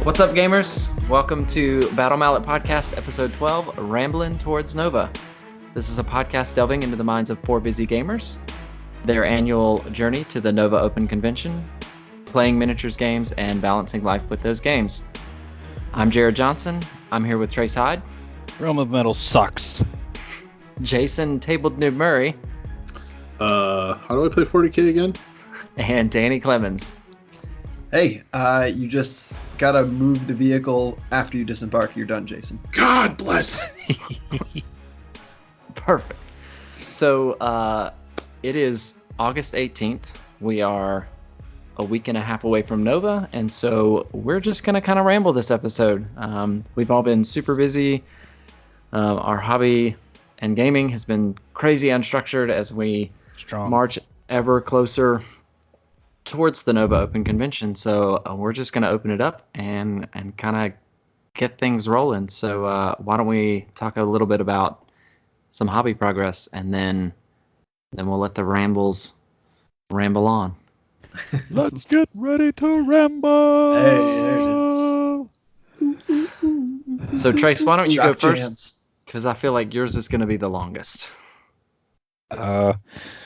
What's up, gamers? Welcome to Battle Mallet Podcast, Episode 12, Ramblin Towards Nova. This is a podcast delving into the minds of four busy gamers, their annual journey to the Nova Open Convention, playing miniatures games, and balancing life with those games. I'm Jerod Johnson. I'm here with Trace Hyde. Realm of Metal sucks. Jason Tabled Noob Murray. How do I play 40k again? And Danny Clemens. Hey, you just gotta move the vehicle after you disembark. You're done, Jason. God bless. Perfect. So it is August 18th. We are a week and a half away from Nova, and so we're just going to kind of ramble this episode. We've all been super busy. Our hobby and gaming has been crazy unstructured as we march ever closer towards the Nova Open Convention. So we're just going to open it up and kind of get things rolling. So why don't we talk a little bit about some hobby progress, and then we'll let the rambles ramble on. Let's get ready to ramble. Hey, there it is. So Trace, why don't you go Drop first? jams. Because I feel like yours is going to be the longest.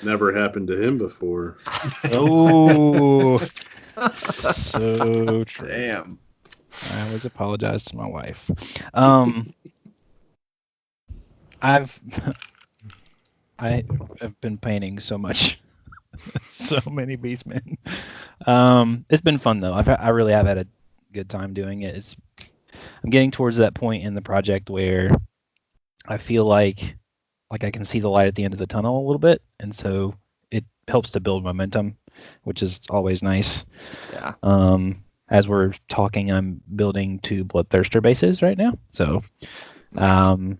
Never happened to him before. Oh, so true. Damn. I always apologize to my wife. I have been painting so much, so many Beastmen. It's been fun though. I really have had a good time doing it. I'm getting towards that point in the project where I feel like I can see the light at the end of the tunnel a little bit, and so it helps to build momentum, which is always nice. Yeah. As we're talking, I'm building 2 Bloodthirster bases right now. So, Nice.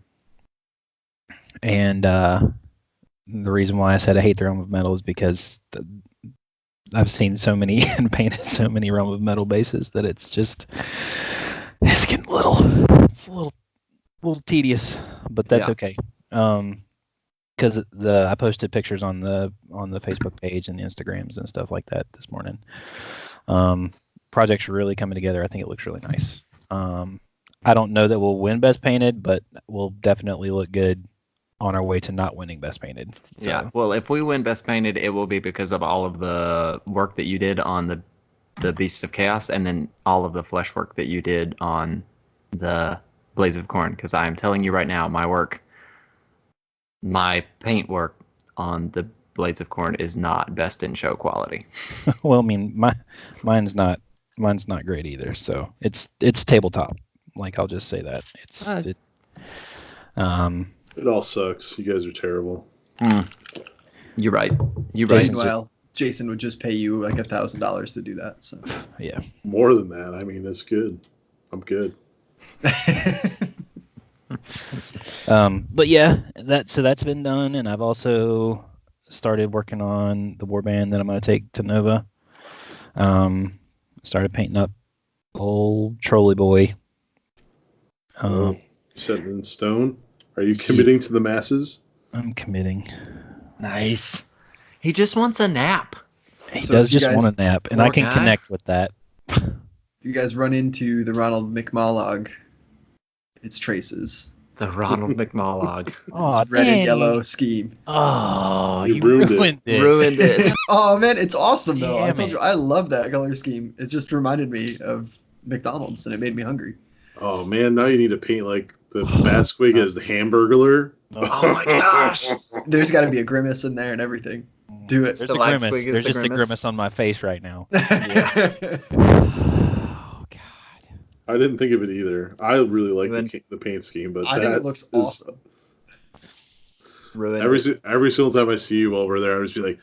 And the reason why I said I hate the Realm of Metal is because I've seen so many and painted so many Realm of Metal bases that it's getting a little tedious, but that's okay. Because I posted pictures on the Facebook page and the Instagrams and stuff like that this morning. Project's really coming together. I think it looks really nice. I don't know that we'll win Best Painted, but we'll definitely look good on our way to not winning Best Painted. So. Yeah. Well, if we win Best Painted, it will be because of all of the work that you did on the Beasts of Chaos, and then all of the flesh work that you did on the Blades of Corn. Because I am telling you right now, my paint work on the Blades of Corn is not best in show quality. Well, I mean, mine's not great either. So it's tabletop. Like, I'll just say that It all sucks. You guys are terrible. You're right. Meanwhile, Jason would just pay you like $1,000 to do that. So yeah. More than that. I mean, that's good. I'm good. But yeah, that's been done, and I've also started working on the warband that I'm going to take to Nova. Started painting up old Trolley Boy. Set in stone. Are you committing to the masses? I'm committing. Nice. He just wants a nap. He So does if you just guys- want a nap, and I Poor can guy. connect with that. you guys run into the Ronald McMollog. It's Traces. The Ronald McMollog. Oh, It's red Danny. and yellow scheme. Oh, You you ruined it. Ruined it. Oh man, it's awesome though. I Damn told it. you, I love that color scheme. It just reminded me of McDonald's, and it made me hungry. Oh, man. Now you need to paint like the Bat Squig as the Hamburglar. Oh my gosh. There's got to be a grimace in there and everything. Do it. There's The a light grimace. squig is There's the just a grimace. grimace on my face right now. Yeah. Oh God. I didn't think of it either. I really like Ruined. the paint scheme, but I think it looks awesome. Ruined Every it. single time I see you while we're there, I was just like,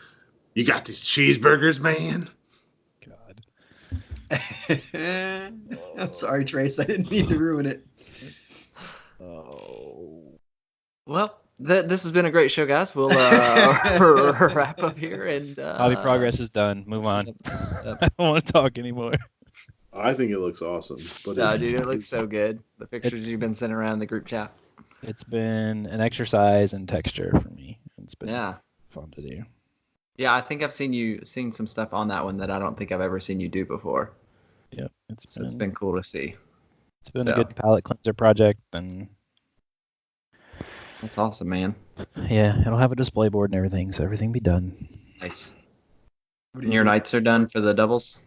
"You got these cheeseburgers, man." God. I'm sorry, Trace. I didn't mean to ruin it. Oh. Well, this has been a great show, guys. We'll wrap up here. And Hobby progress is done. Move on. I don't want to talk anymore. I think it looks awesome. But No, dude, it looks so good. The pictures you've been sending around the group chat. It's been an exercise in texture for me. It's been fun to do. Yeah, I think I've seen some stuff on that one that I don't think I've ever seen you do before. Yep. So it's been cool to see. It's been a good palette cleanser project, and that's awesome, man. Yeah, it'll have a display board and everything, so everything be done. Nice. And your nights are done for the doubles?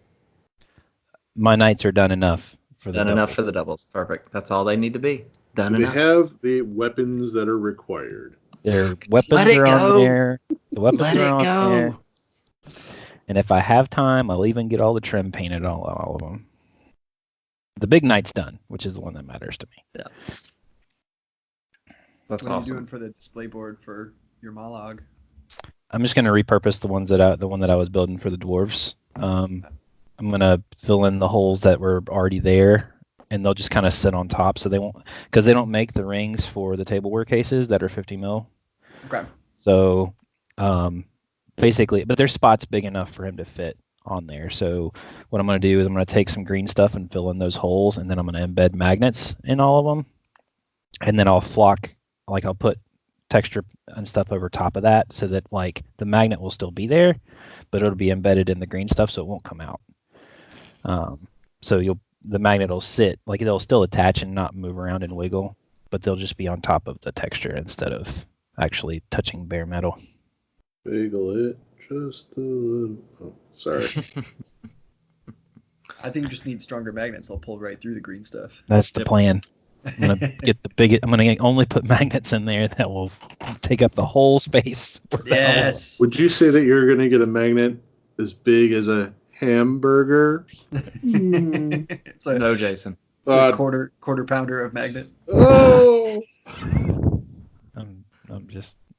My nights are done enough for the done doubles. enough for the doubles. Perfect. That's all they need to be. Done Do enough. they have the weapons that are required? Their weapons are on there. The weapons are on there. And if I have time, I'll even get all the trim painted on all of them. The big knight's done, which is the one that matters to me. Yeah. That's what awesome. What are you doing for the display board for your Malog? I'm just gonna repurpose the one that I was building for the dwarves. I'm gonna fill in the holes that were already there, and they'll just kind of sit on top, so they won't, because they don't make the rings for the tableware cases that are 50 mil. Okay. So, basically, but there's spots big enough for him to fit on there. So what I'm gonna do is I'm gonna take some green stuff and fill in those holes, and then I'm gonna embed magnets in all of them, and then I'll put texture and stuff over top of that, so that like the magnet will still be there, but it'll be embedded in the green stuff, so it won't come out. So the magnet will sit, like it'll still attach and not move around and wiggle, but they'll just be on top of the texture instead of actually touching bare metal. Wiggle it just a little. Oh, sorry. I think you just need stronger magnets. They'll pull right through the green stuff. That's the plan. I'm gonna only put magnets in there that will take up the whole space. Yes. Would you say that you're going to get a magnet as big as a hamburger? It's a, No, Jason. It's a quarter pounder of magnet. Oh.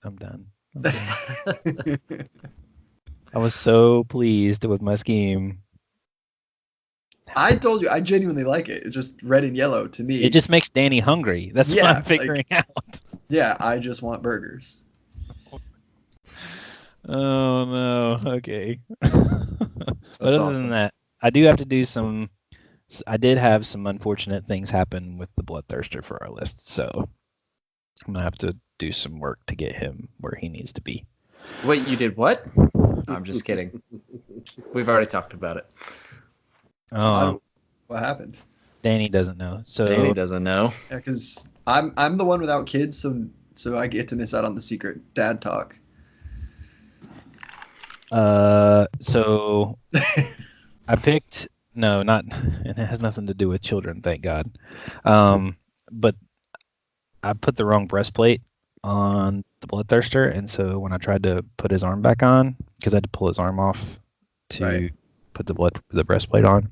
I'm done. I was so pleased with my scheme. I told you, I genuinely like it. It's just red and yellow to me. It just makes Danny hungry. That's what I'm figuring out. Yeah, I just want burgers. Oh no. Okay. But other awesome. than that, I did have some unfortunate things happen with the Bloodthirster for our list, so I'm gonna have to do some work to get him where he needs to be. Wait, you did what? I'm just kidding. We've already talked about it. Oh, what happened? Danny doesn't know. So Danny doesn't know. Yeah, because I'm the one without kids, so I get to miss out on the secret dad talk. So I picked and it has nothing to do with children, thank God. But I put the wrong breastplate on the Bloodthirster, and so when I tried to put his arm back on, because I had to pull his arm off to put the breastplate on,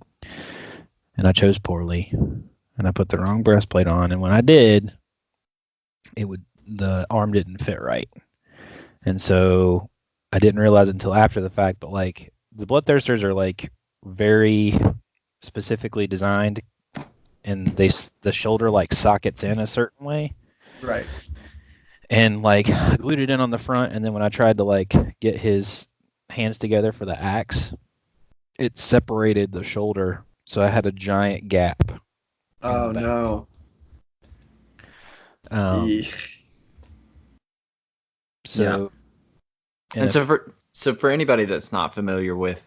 and I chose poorly, and I put the wrong breastplate on, and when I did, the arm didn't fit right, and so I didn't realize until after the fact, but like the Bloodthirsters are like very specifically designed, and the shoulder like sockets in a certain way. Right. And like I glued it in on the front, and then when I tried to like get his hands together for the axe, it separated the shoulder, so I had a giant gap. Oh no. So and so for anybody that's not familiar with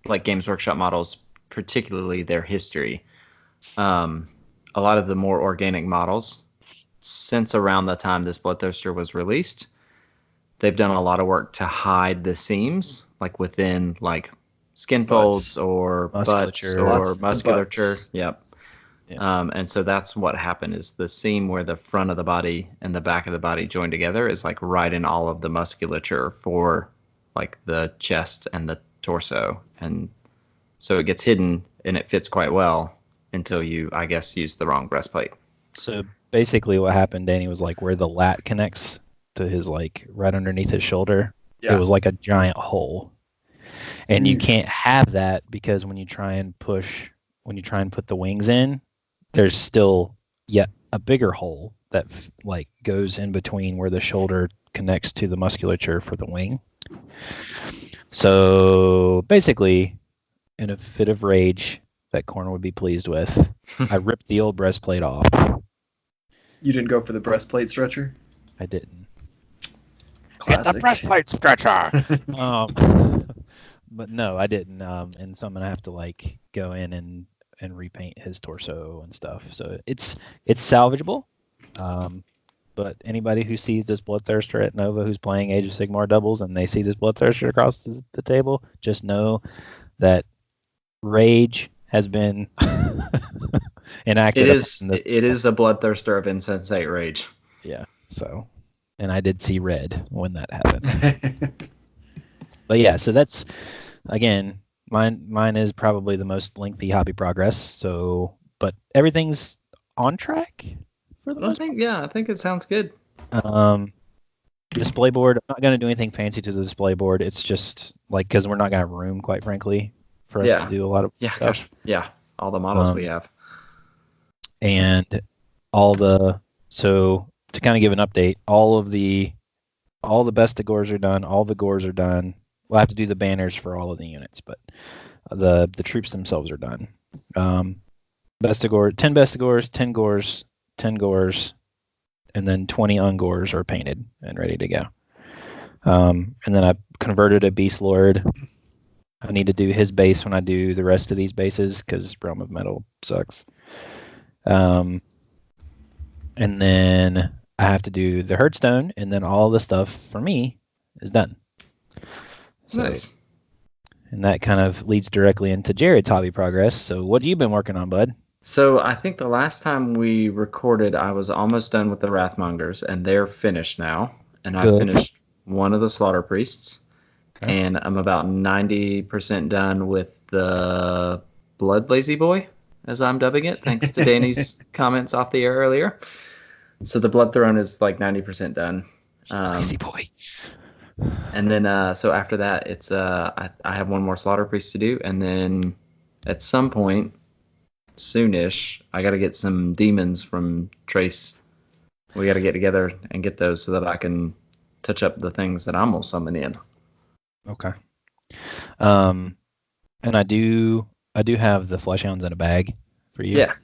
like Games Workshop models, particularly their history, a lot of the more organic models, since around the time this Bloodthirster was released, they've done a lot of work to hide the seams, like within like skin folds or butts or musculature. Yep. Yeah. And so that's what happened, is the seam where the front of the body and the back of the body join together is like right in all of the musculature for like the chest and the torso. And so it gets hidden and it fits quite well until you, I guess, use the wrong breastplate. So basically what happened, Danny, was like where the lat connects to his like right underneath his shoulder, it was like a giant hole. And you can't have that, because when you try and put the wings in, there's still yet a bigger hole that like goes in between where the shoulder connects to the musculature for the wing. So basically, in a fit of rage that Corner would be pleased with, I ripped the old breastplate off. You didn't go for the breastplate stretcher? I didn't. Classic. Get the breastplate stretcher! But no, I didn't. And so I'm going to have to like go in and and repaint his torso and stuff. So it's salvageable. But anybody who sees this Bloodthirster at Nova who's playing Age of Sigmar doubles and they see this Bloodthirster across the table, just know that rage has been enacted. It is a Bloodthirster of insensate rage. Yeah. So, and I did see red when that happened. But yeah, so that's, again, mine is probably the most lengthy hobby progress. So, but everything's on track for the most part. I think it sounds good. Display board, I'm not going to do anything fancy to the display board. It's just like, because we're not going to have room, quite frankly, for us to do a lot of stuff. Gosh, yeah, all the models we have. And so to kind of give an update, all the Bestigors are done, all the Gores are done. We'll have to do the banners for all of the units, but the troops themselves are done. 10 Bestigors, 10 Gores, 10 Gores, and then 20 Ungores are painted and ready to go. And then I converted a Beast Lord. I need to do his base when I do the rest of these bases because Realm of Metal sucks. And then I have to do the Hearthstone, and then all the stuff for me is done. So, nice. And that kind of leads directly into Jerod's hobby progress. So what have you been working on, bud? So I think the last time we recorded, I was almost done with the Wrathmongers, and they're finished now. And I finished one of the Slaughter Priests, and I'm about 90% done with the Blood Lazy Boy, as I'm dubbing it, thanks to Danny's comments off the air earlier. So the Blood Throne is like 90% done. Lazy Boy. And then, so after that, it's I have one more Slaughter Priest to do, and then at some point, soonish, I got to get some demons from Trace. We got to get together and get those so that I can touch up the things that I'm gonna summon in. Okay. And I do have the Fleshhounds in a bag for you. Yeah.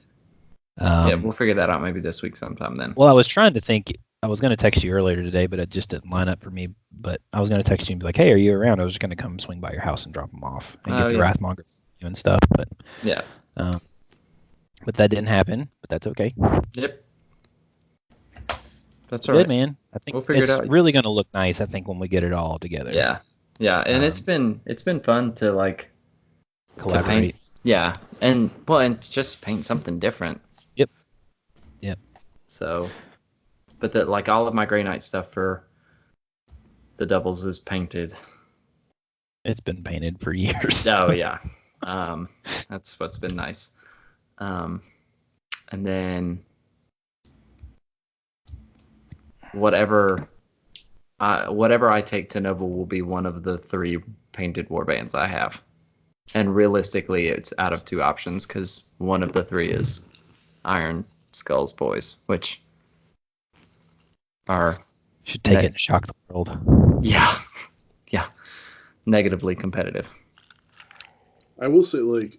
We'll figure that out maybe this week sometime then. Well, I was trying to think. I was going to text you earlier today, but it just didn't line up for me. But I was going to text you and be like, "Hey, are you around?" I was just going to come swing by your house and drop them off and get the Wrathmonger and stuff. But but that didn't happen. But that's okay. Yep. That's all good, right, man. I think we'll figure it's it out. Really going to look nice. I think when we get it all together. Yeah, and it's been fun to like collaborate. And just paint something different. Yep. So, but like all of my Grey Knight stuff for the doubles is painted. It's been painted for years. Oh yeah, that's what's been nice. And then whatever I take to Nova will be one of the 3 painted warbands I have. And realistically, it's out of 2 options because one of the 3 is Iron Skull's Boys, which are... Should take it and shock the world. Yeah. Negatively competitive. I will say, like,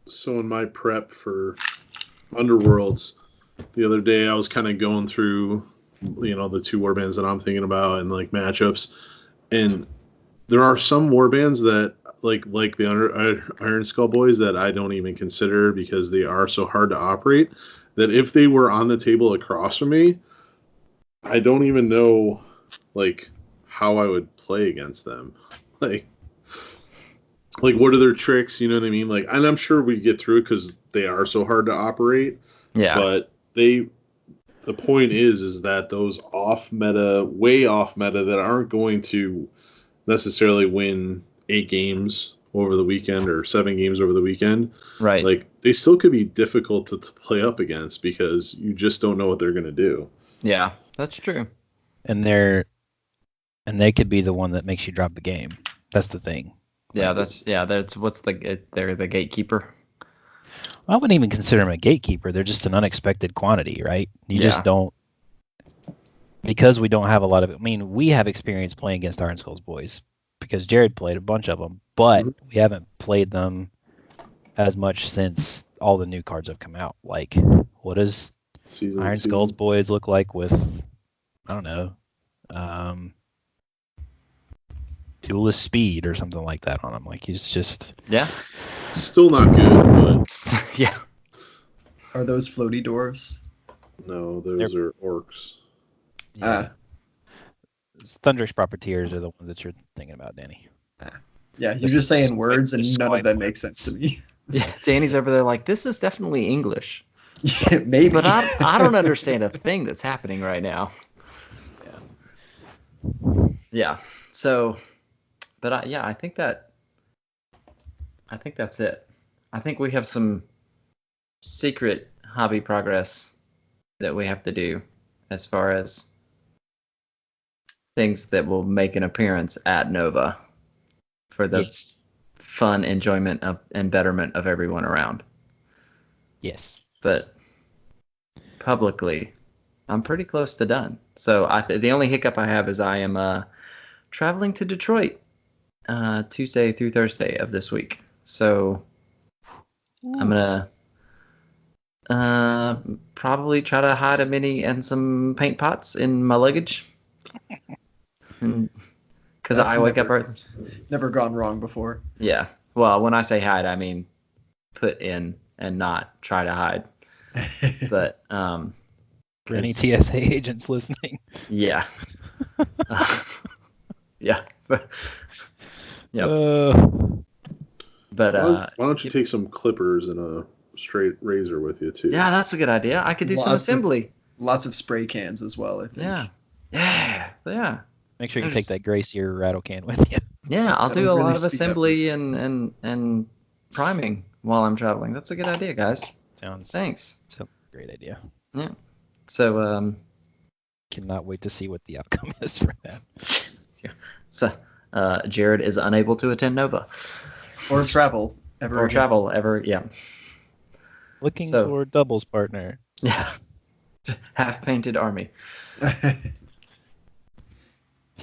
so in my prep for Underworlds, the other day I was kind of going through, the 2 warbands that I'm thinking about and, like, matchups. And there are some warbands that, like the Iron Skull Boys, that I don't even consider because they are so hard to operate, that if they were on the table across from me, I don't even know, like, how I would play against them. Like, what are their tricks? You know what I mean? Like, and I'm sure we get through it because they are so hard to operate. Yeah. But the point is that those way off meta that aren't going to necessarily win 8 games over the weekend or 7 games over the weekend. Right. Like, they still could be difficult to play up against because you just don't know what they're going to do. Yeah, that's true. And they could be the one that makes you drop the game. That's the thing. Yeah, they're the gatekeeper. I wouldn't even consider them a gatekeeper. They're just an unexpected quantity, right? You just don't, because we don't have a lot of. I mean, we have experience playing against Iron Skull's Boys because Jerod played a bunch of them, but we haven't played them as much since all the new cards have come out. Like, what does Iron Skull's Boys look like with? I don't know. duelist speed or something like that on him. Like he's just Yeah. Still not good, but Yeah. Are those floaty dwarves? no, those are orcs. Thunderous Profiteers are the ones that you're thinking about, Danny. Yeah, you're Just just saying swipe- words and just none of swipe them away. make sense to me. Yeah. Danny's over there like, this is definitely English. Yeah, maybe. But I don't understand a thing that's happening right now. Yeah. So, but I think that's it. I think we have some secret hobby progress that we have to do as far as things that will make an appearance at Nova for the Yes. fun enjoyment of and betterment of everyone around. Yes. But publicly, I'm pretty close to done. So the only hiccup I have is I am traveling to Detroit Tuesday through Thursday of this week. So I'm gonna probably try to hide a mini and some paint pots in my luggage. Because That's I wake up never- early. Never gone wrong before. Yeah. Well, when I say hide, I mean put in and not try to hide. But For any 'cause- TSA agents listening. yeah. Yeah. Yep. But Why don't you take some clippers and a straight razor with you too? yeah, that's a good idea. I could do some Lots of- assembly. Lots of spray cans as well, I think. Yeah. Make sure you There's- take that Gray Sear rattle can with you. Yeah, I'll That do would a really lot of speed up. assembly and priming while I'm traveling. That's a good idea, guys. Sounds Thanks. a great idea. So Cannot wait to see what the outcome is for that. so Jerod is unable to attend Nova Or travel. Ever or again. travel ever. Yeah. Looking So- for doubles partner. Yeah. Half painted army.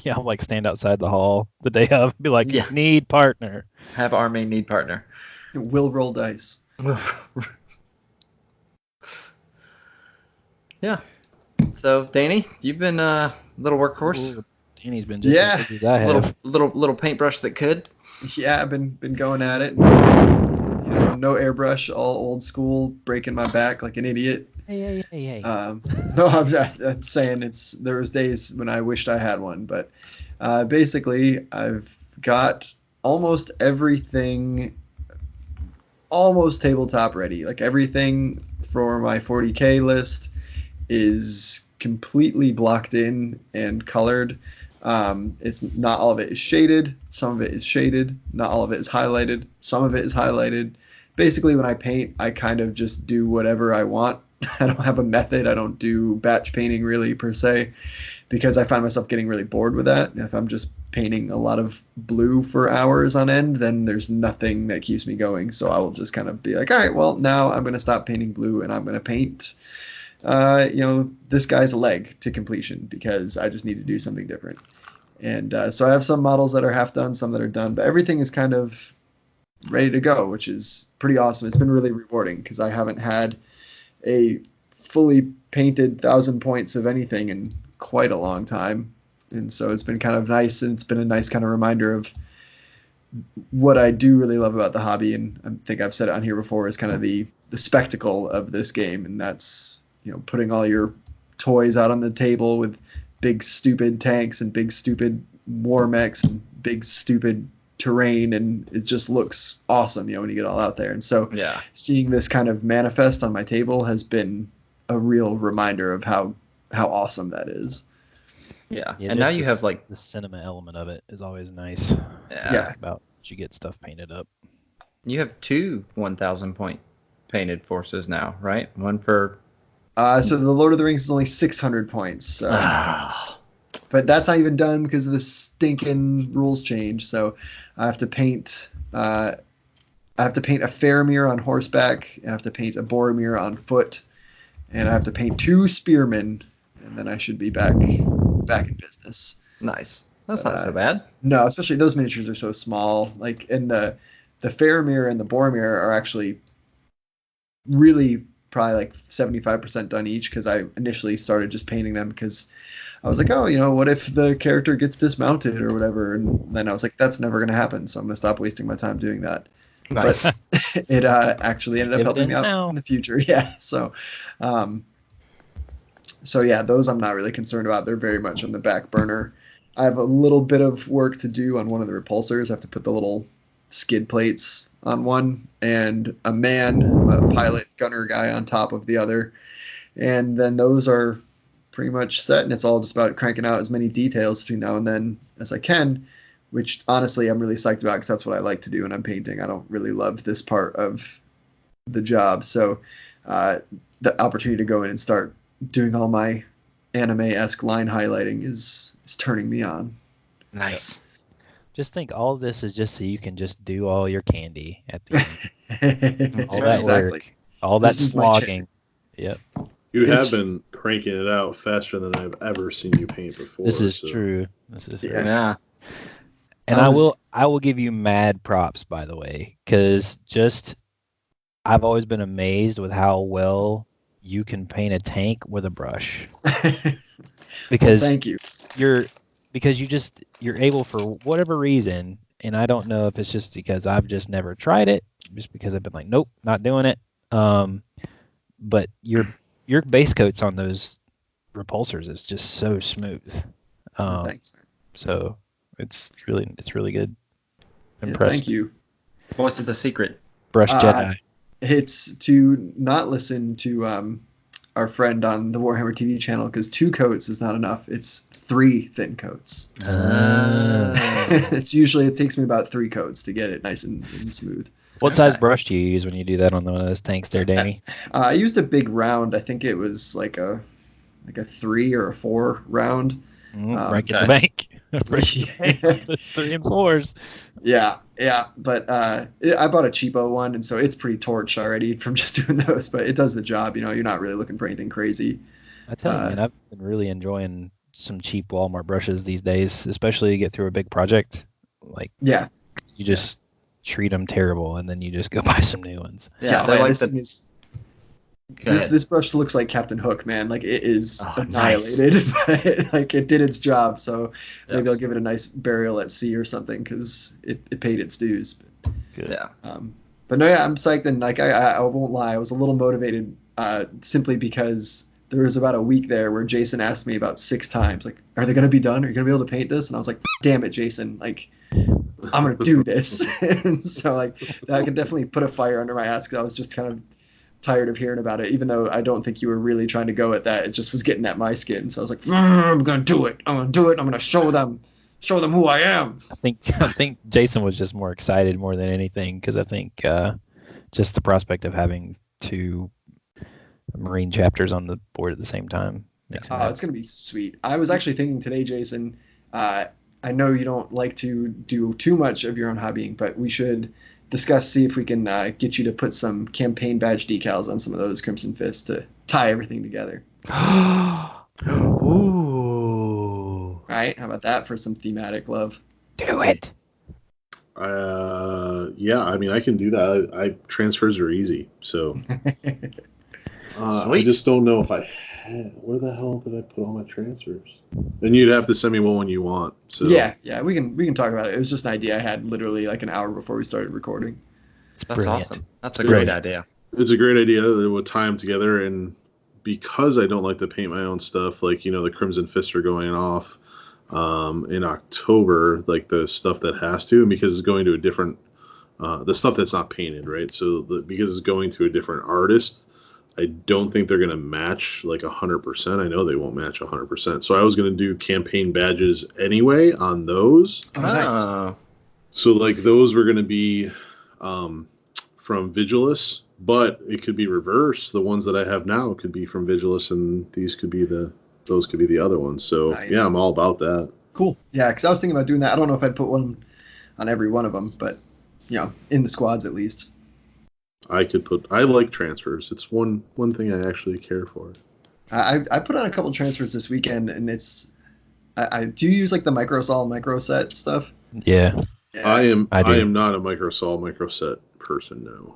Yeah, I'll like stand outside the hall the day of, be like, Yeah. need partner. Have army, need partner. Will roll dice. Yeah. So Danny, you've been a little workhorse, Ooh, Danny's been just Yeah. as busy as I have. little paintbrush that could. Yeah, I've been going at it. No airbrush, all old school, breaking my back like an idiot. Hey. No, I'm saying there was days when I wished I had one, but basically I've got almost everything almost tabletop ready. Like everything for my 40K list is completely blocked in and colored. It's not all of it is shaded. Some of it is shaded. Not all of it is highlighted. Some of it is highlighted. Basically, when I paint, I kind of just do whatever I want. I don't have a method. I don't do batch painting really per se, because I find myself getting really bored with that. If I'm just painting a lot of blue for hours on end, then there's nothing that keeps me going. So I will just kind of be like, all right, well, now I'm going to stop painting blue and I'm going to paint, this guy's leg to completion because I just need to do something different. And so I have some models that are half done, some that are done, but everything is kind of ready to go, which is pretty awesome. It's been really rewarding because I haven't had a fully painted 1,000 points of anything in quite a long time. And so it's been kind of nice, and it's been a nice kind of reminder of what I do really love about the hobby. And I think I've said it on here before, is kind of the spectacle of this game. And that's, putting all your toys out on the table with big stupid tanks and big stupid war mechs and big stupid terrain, and it just looks awesome, when you get all out there. And so Yeah. seeing this kind of manifest on my table has been a real reminder of how awesome that is. Yeah. Yeah, And now just you the have like the cinema element of it is always nice. Yeah. About you get stuff painted up. you have 2 1,000 point painted forces now, right? One for So the Lord of the Rings is only 600 points, but that's not even done because of the stinking rules change. So I have to paint. I have to paint a Faramir on horseback. I have to paint a Boromir on foot, and I have to paint 2 spearmen, and then I should be back in business. nice. That's not so bad. No, especially those miniatures are so small. Like, and the Faramir and the Boromir are actually really probably like 75% done each, because I initially started just painting them because I was like, oh, you know, what if the character gets dismounted or whatever? And then I was like, that's never going to happen, so I'm going to stop wasting my time doing that. Nice. But it actually ended up helping me out now. in the future. Yeah. So, yeah, those I'm not really concerned about. They're very much on the back burner. I have a little bit of work to do on one of the repulsors. I have to put the little skid plates on one, and a pilot gunner guy on top of the other. And then those are pretty much set, and it's all just about cranking out as many details between now and then as I can, which honestly I'm really psyched about, because that's what I like to do when I'm painting. I don't really love this part of the job, so the opportunity to go in and start doing all my anime-esque line highlighting is turning me on. Nice. Just think, all this is just so you can just do all your candy at the end. All that Exactly. work, all that This is my slogging. Yep, You have been cranking it out faster than I've ever seen you paint before. this is so. true. This is Yeah. true. Yeah. And I will give you mad props, by the way, because I've always been amazed with how well you can paint a tank with a brush. Because Thank you. you're able, for whatever reason, and I don't know if it's just because I've just never tried it, just because I've been like, nope, not doing it. But your base coats on those repulsors is just so smooth. Thanks, man. So it's really good. Yeah, Impressed. thank you. What's the secret? Brush Jedi. It's to not listen to our friend on the Warhammer TV channel, because 2 coats is not enough. It's 3 thin coats. It takes me about 3 coats to get it nice and smooth. What size brush do you use when you do that on one of those tanks there, Danny? I used a big round. I think it was like a 3 or a 4 round. Break in the bank. There's 3 and 4s. Yeah. But I bought a cheapo one, and so it's pretty torched already from just doing those. But it does the job. You know, you're not really looking for anything crazy. I tell you, man, I've been really enjoying some cheap Walmart brushes these days, especially to get through a big project. Like, Yeah. you just treat them terrible, and then you just go buy some new ones. Yeah, man, they're like this the. thing is. Go ahead. This brush looks like Captain Hook, man. Like, it is Oh, annihilated, but like it did its job. So maybe Yes. I'll give it a nice burial at sea or something, because it paid its dues. Good. Yeah. But no, yeah, I'm psyched, and like I won't lie, I was a little motivated simply because there was about a week there where Jason asked me about 6 times, like, "Are they gonna be done? Are you gonna be able to paint this?" And I was like, "Damn it, Jason! Like, I'm gonna do this." And so like that could definitely put a fire under my ass, because I was just kind of tired of hearing about it, even though I don't think you were really trying to go at that. It just was getting at my skin. So I was like, I'm gonna do it. I'm gonna show them who I am. I think Jason was just more excited more than anything, because I think just the prospect of having 2 Marine chapters on the board at the same time makes him It's gonna be sweet. I was actually thinking today, Jason, I know you don't like to do too much of your own hobbying, but we should see if we can get you to put some campaign badge decals on some of those Crimson Fists to tie everything together. Ooh. Right? How about that for some thematic love? Do it. Yeah, I mean, I can do that. Transfers are easy, so I Sweet. just don't know if I had. Where the hell did I put all my transfers? Then you'd have to send me one when you want. So Yeah, we can talk about it. It was just an idea I had literally like an hour before we started recording. That's Brilliant. awesome. That's a great idea. it's a great idea that would tie them together. And because I don't like to paint my own stuff, like the Crimson Fists are going off in October, like the stuff that has to, and because it's going to a different, the stuff that's not painted, right? So because it's going to a different artist, I don't think they're going to match like 100%. I know they won't match 100%. So I was going to do campaign badges anyway on those. Oh, nice. So like those were going to be from Vigilus, but it could be reverse. The ones that I have now could be from Vigilus, and those could be the other ones. So Nice. yeah, I'm all about that. Cool. Yeah, because I was thinking about doing that. I don't know if I'd put one on every one of them, but in the squads at least. I like transfers. It's one thing I actually care for. I put on a couple transfers this weekend, and it's I do use like the micro set stuff. Yeah. Yeah. I am I do. not a microset person, no.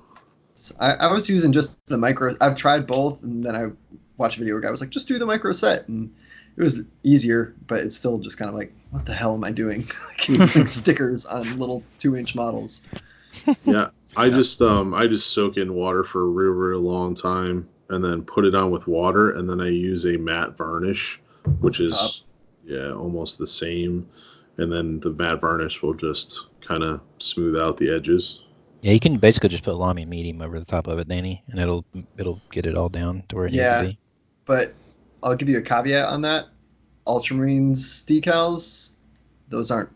I was using just the micro. I've tried both, and then I watched a video where a guy was like, just do the micro set, and it was easier, but it's still just kind of like, what the hell am I doing? Like stickers on little 2-inch models. Yeah, I just soak in water for a real, real long time, and then put it on with water, and then I use a matte varnish, which is almost the same, and then the matte varnish will just kind of smooth out the edges. Yeah, you can basically just put Lamy medium over the top of it, Danny, and it'll get it all down to where it needs to be. But I'll give you a caveat on that. Ultramarines decals, those aren't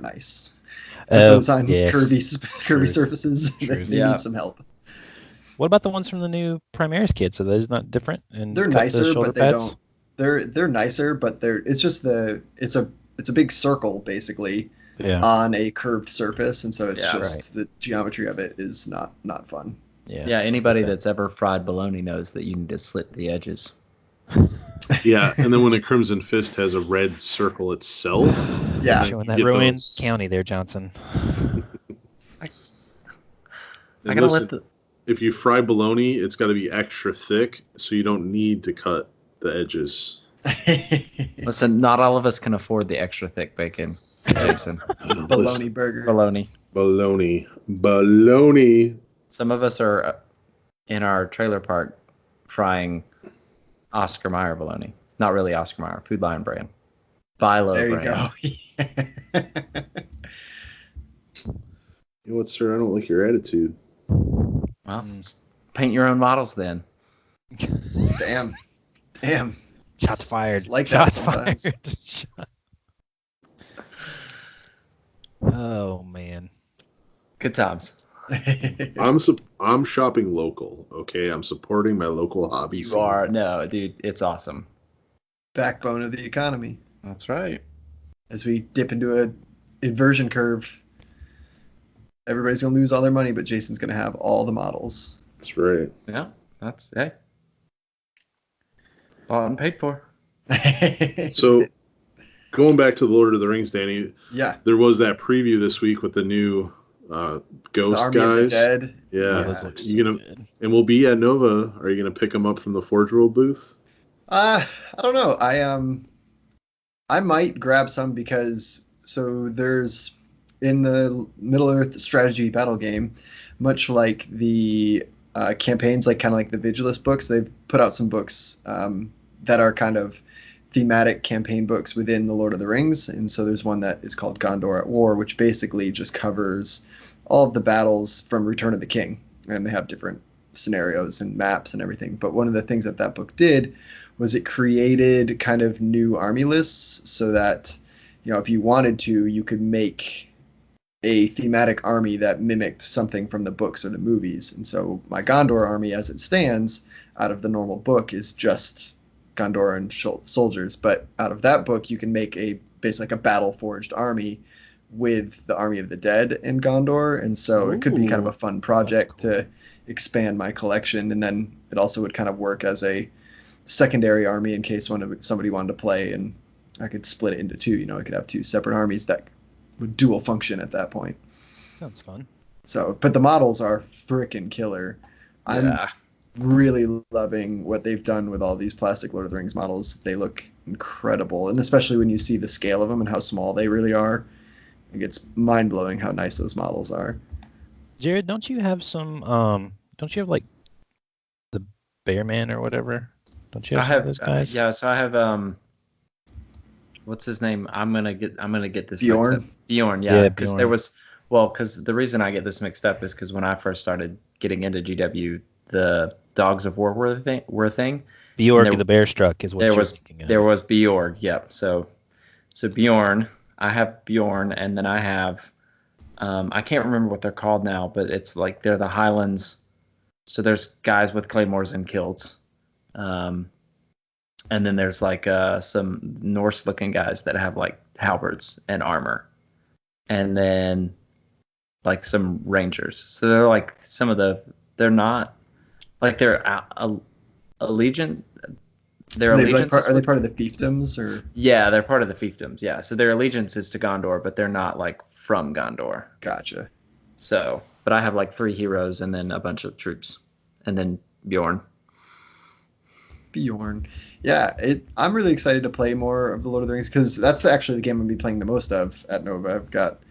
nice. Those on curvy surfaces, they need some help. What about the ones from the new Primaris kits? Are those not different? And they're nicer, but they don't. They're nicer, but it's a big circle basically on a curved surface, and so it's the geometry of it is not fun. Yeah. Anybody that's ever fried bologna knows that you need to slit the edges. Yeah, and then when a Crimson Fist has a red circle itself. Yeah. Showing that ruined county there, Johnson. If you fry bologna, it's got to be extra thick, so you don't need to cut the edges. Listen, not all of us can afford the extra thick bacon, Jason. Bologna burger. Bologna. Some of us are in our trailer park frying Oscar Mayer bologna. Not really Oscar Mayer, Food Lion brand. Philo brand. There you go. You know what, sir? I don't like your attitude. Well, paint your own models then. Damn. Shots fired. It's like Shots that sometimes. fired. Oh man. Good times. I'm shopping local, okay? I'm supporting my local hobby. You are. No, dude, it's awesome. Backbone of the economy. That's right. As we dip into a inversion curve, everybody's going to lose all their money, but Jason's going to have all the models. That's right. Yeah, that's all I'm paid for. So, going back to the Lord of the Rings, Danny. Yeah. There was that preview this week with the new Ghost Army guys. of the Dead. Yeah. Those look so good. And we'll be at Nova. Are you gonna pick them up from the Forge World booth? I don't know. I might grab some because there's in the Middle Earth strategy battle game, much like the campaigns, like kind of like the Vigilus books, they've put out some books that are kind of thematic campaign books within the Lord of the Rings, and so there's one that is called Gondor at War, which basically just covers all of the battles from Return of the King, and they have different scenarios and maps and everything. But one of the things that book did was it created kind of new army lists so that, if you wanted to, you could make a thematic army that mimicked something from the books or the movies. And so my Gondor army, as it stands, out of the normal book, is just Gondor and soldiers. But out of that book, you can make basically like a battle-forged army with the Army of the Dead in Gondor. And so it could be kind of a fun project to expand my collection. And then it also would kind of work as a secondary army in case somebody wanted to play, and I could split it into two. I could have two separate armies that would dual function at that point. Sounds fun. So, but the models are freaking killer. I'm really loving what they've done with all these plastic Lord of the Rings models. They look incredible, and especially when you see the scale of them and how small they really are, it gets mind-blowing how nice those models are. Jerod, don't you have some? Don't you have like the Bearman or whatever? Don't you have some of those guys? Yeah, so I have what's his name? I'm gonna get this Bjorn. mixed up. Bjorn, yeah, because Bjorn. because the reason I get this mixed up is because when I first started getting into GW, the Dogs of War were a thing. Bjorg the Bear Struck is what you're thinking of. There was Bjorg, yep. So Bjorn, I have Bjorn, and then I have I can't remember what they're called now, but it's like they're the Highlands. So there's guys with claymores and kilts. And then there's like some Norse-looking guys that have like halberds and armor, and then like some rangers. So they're like they're not like they're allegiant. Their allegiance are they part of the fiefdoms or? Yeah, they're part of the fiefdoms. Yeah, so their allegiance is to Gondor, but they're not like from Gondor. Gotcha. So but I have like 3 heroes and then a bunch of troops, and then Bjorn. Bjorn. Yeah, I'm really excited to play more of the Lord of the Rings because that's actually the game I'll be playing the most of at Nova. I've got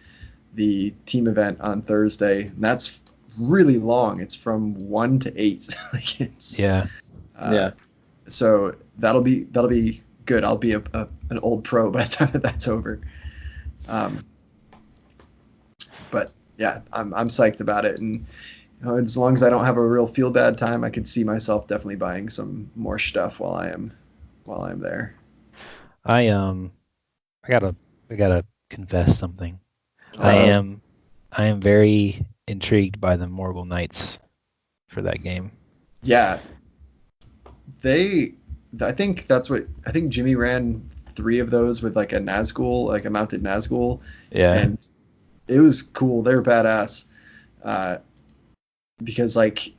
the team event on Thursday, and that's really long. It's from 1 to 8. Like it's Yeah. Yeah. So that'll be good. I'll be an old pro by the time that's over. But yeah, I'm psyched about it, and as long as I don't have a real feel bad time, I could see myself definitely buying some more stuff while I'm there. I gotta confess something. I am very intrigued by the Morgul Knights for that game. Yeah, I think Jimmy ran 3 of those with like a Nazgul, like a mounted Nazgul. Yeah. And it was cool. They were badass. Because like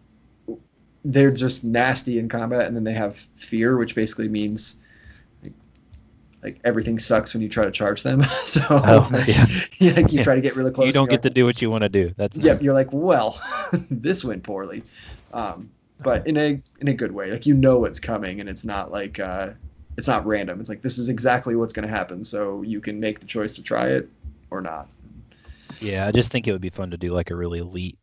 they're just nasty in combat, and then they have fear, which basically means like everything sucks when you try to charge them. So you try to get really close. You don't get to do what you want to do. You're like, well, this went poorly, but in a good way. Like what's coming, and it's not like it's not random. It's like this is exactly what's going to happen, so you can make the choice to try it or not. Yeah, I just think it would be fun to do like a really elite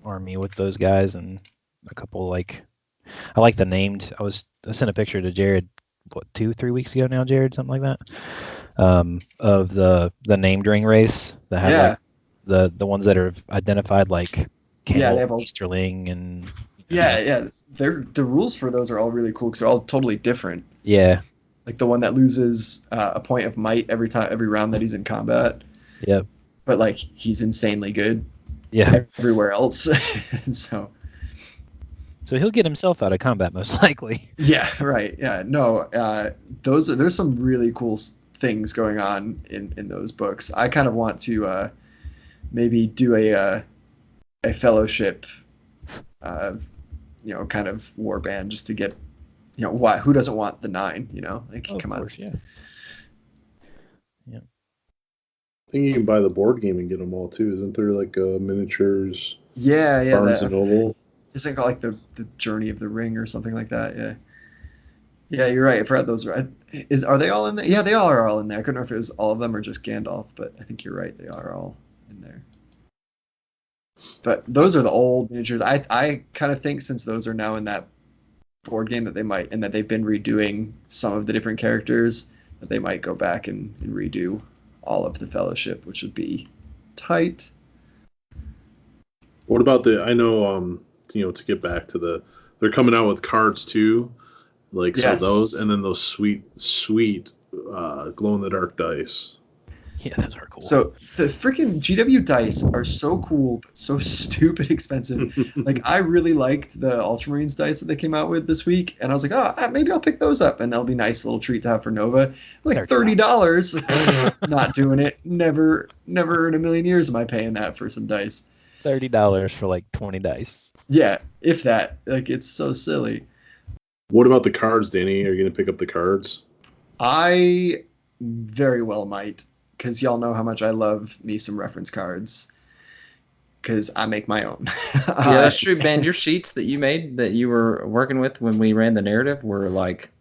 army with those guys, and a couple like I like the named. I sent a picture to Jerod 2-3 weeks ago now, Jerod, something like that, of the named ring race that have like the ones that are identified like Campbell, Easterling, and the rules for those are all really cool because they're all totally different. Yeah, like the one that loses a point of might every round that he's in combat. Yep. But like he's insanely good. Yeah. Everywhere else. So he'll get himself out of combat most likely. Yeah, right. Yeah. No, there's some really cool things going on in those books. I kind of want to maybe do a fellowship kind of war band just to get who doesn't want the 9, like come on. Yeah. I think you can buy the board game and get them all too. Isn't there like miniatures? Yeah. Barnes and Noble. Isn't it called like the Journey of the Ring or something like that? Yeah. Yeah, you're right. I forgot those. Are they all in there? Yeah, they all are all in there. I couldn't remember if it was all of them or just Gandalf, but I think you're right. They are all in there. But those are the old miniatures. I kind of think since those are now in that board game that they might, and that they've been redoing some of the different characters, that they might go back and redo all of the Fellowship, which would be tight. What about I know, to get back to they're coming out with cards too, like yes. So those, and then those sweet glow in the dark dice. Yeah, those are cool. So the freaking GW dice are so cool, but so stupid expensive. Like I really liked the Ultramarines dice that they came out with this week, and I was like, maybe I'll pick those up, and that'll be a nice little treat to have for Nova. Like $30. Not doing it. Never in a million years am I paying that for some dice. $30 for like 20 dice. Yeah, if that. Like it's so silly. What about the cards, Danny? Are you gonna pick up the cards? I very well might. Because y'all know how much I love me some reference cards. Because I make my own. Yeah, that's true, Ben. Your sheets that you made that you were working with when we ran the narrative were like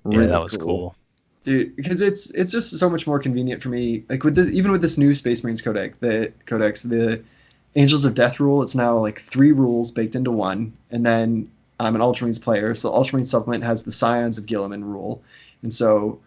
really that was cool. Dude, because it's just so much more convenient for me. Like even with this new Space Marines Codex, the Angels of Death rule, it's now like 3 rules baked into 1. And then I'm an Ultramarines player, so Ultramarines Supplement has the Scions of Guilliman rule. And so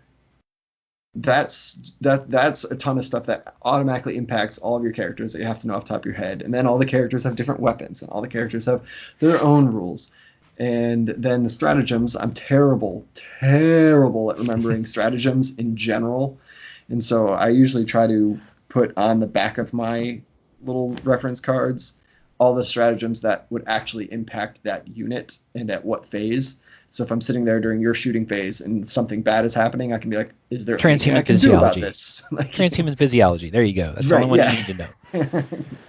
that's a ton of stuff that automatically impacts all of your characters that you have to know off the top of your head. And then all the characters have different weapons, and all the characters have their own rules. And then the stratagems, I'm terrible at remembering stratagems in general. And so I usually try to put on the back of my little reference cards all the stratagems that would actually impact that unit and at what phase. So if I'm sitting there during your shooting phase and something bad is happening, I can be like, is there anything I can do about this? Like, transhuman physiology. There you go. That's all I want you to know.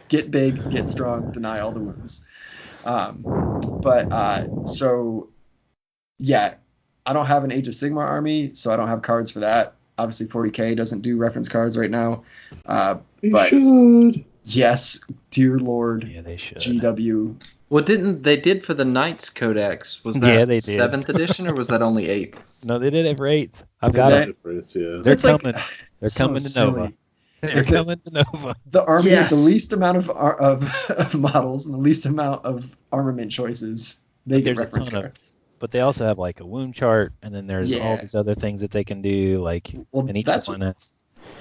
Get big, get strong, deny all the wounds. So yeah, I don't have an Age of Sigmar army, so I don't have cards for that. Obviously 40K doesn't do reference cards right now. You should. Yes, dear Lord, Yeah, they should. GW. Well, they did for the Knights Codex? Was that Yeah, they did. 7th edition or was that only 8th? No, they did it for 8th. I've Did got they? them. Difference, yeah. They're It's like- coming. They're so coming to silly. Nova. They're Like coming to Nova. The army with the Yes. least amount of models and the least amount of armament choices. They get There's a reference ton of- cards. But they also have like a wound chart, and then there's all Yeah. these other things that they can do, like Well, in each that's one has.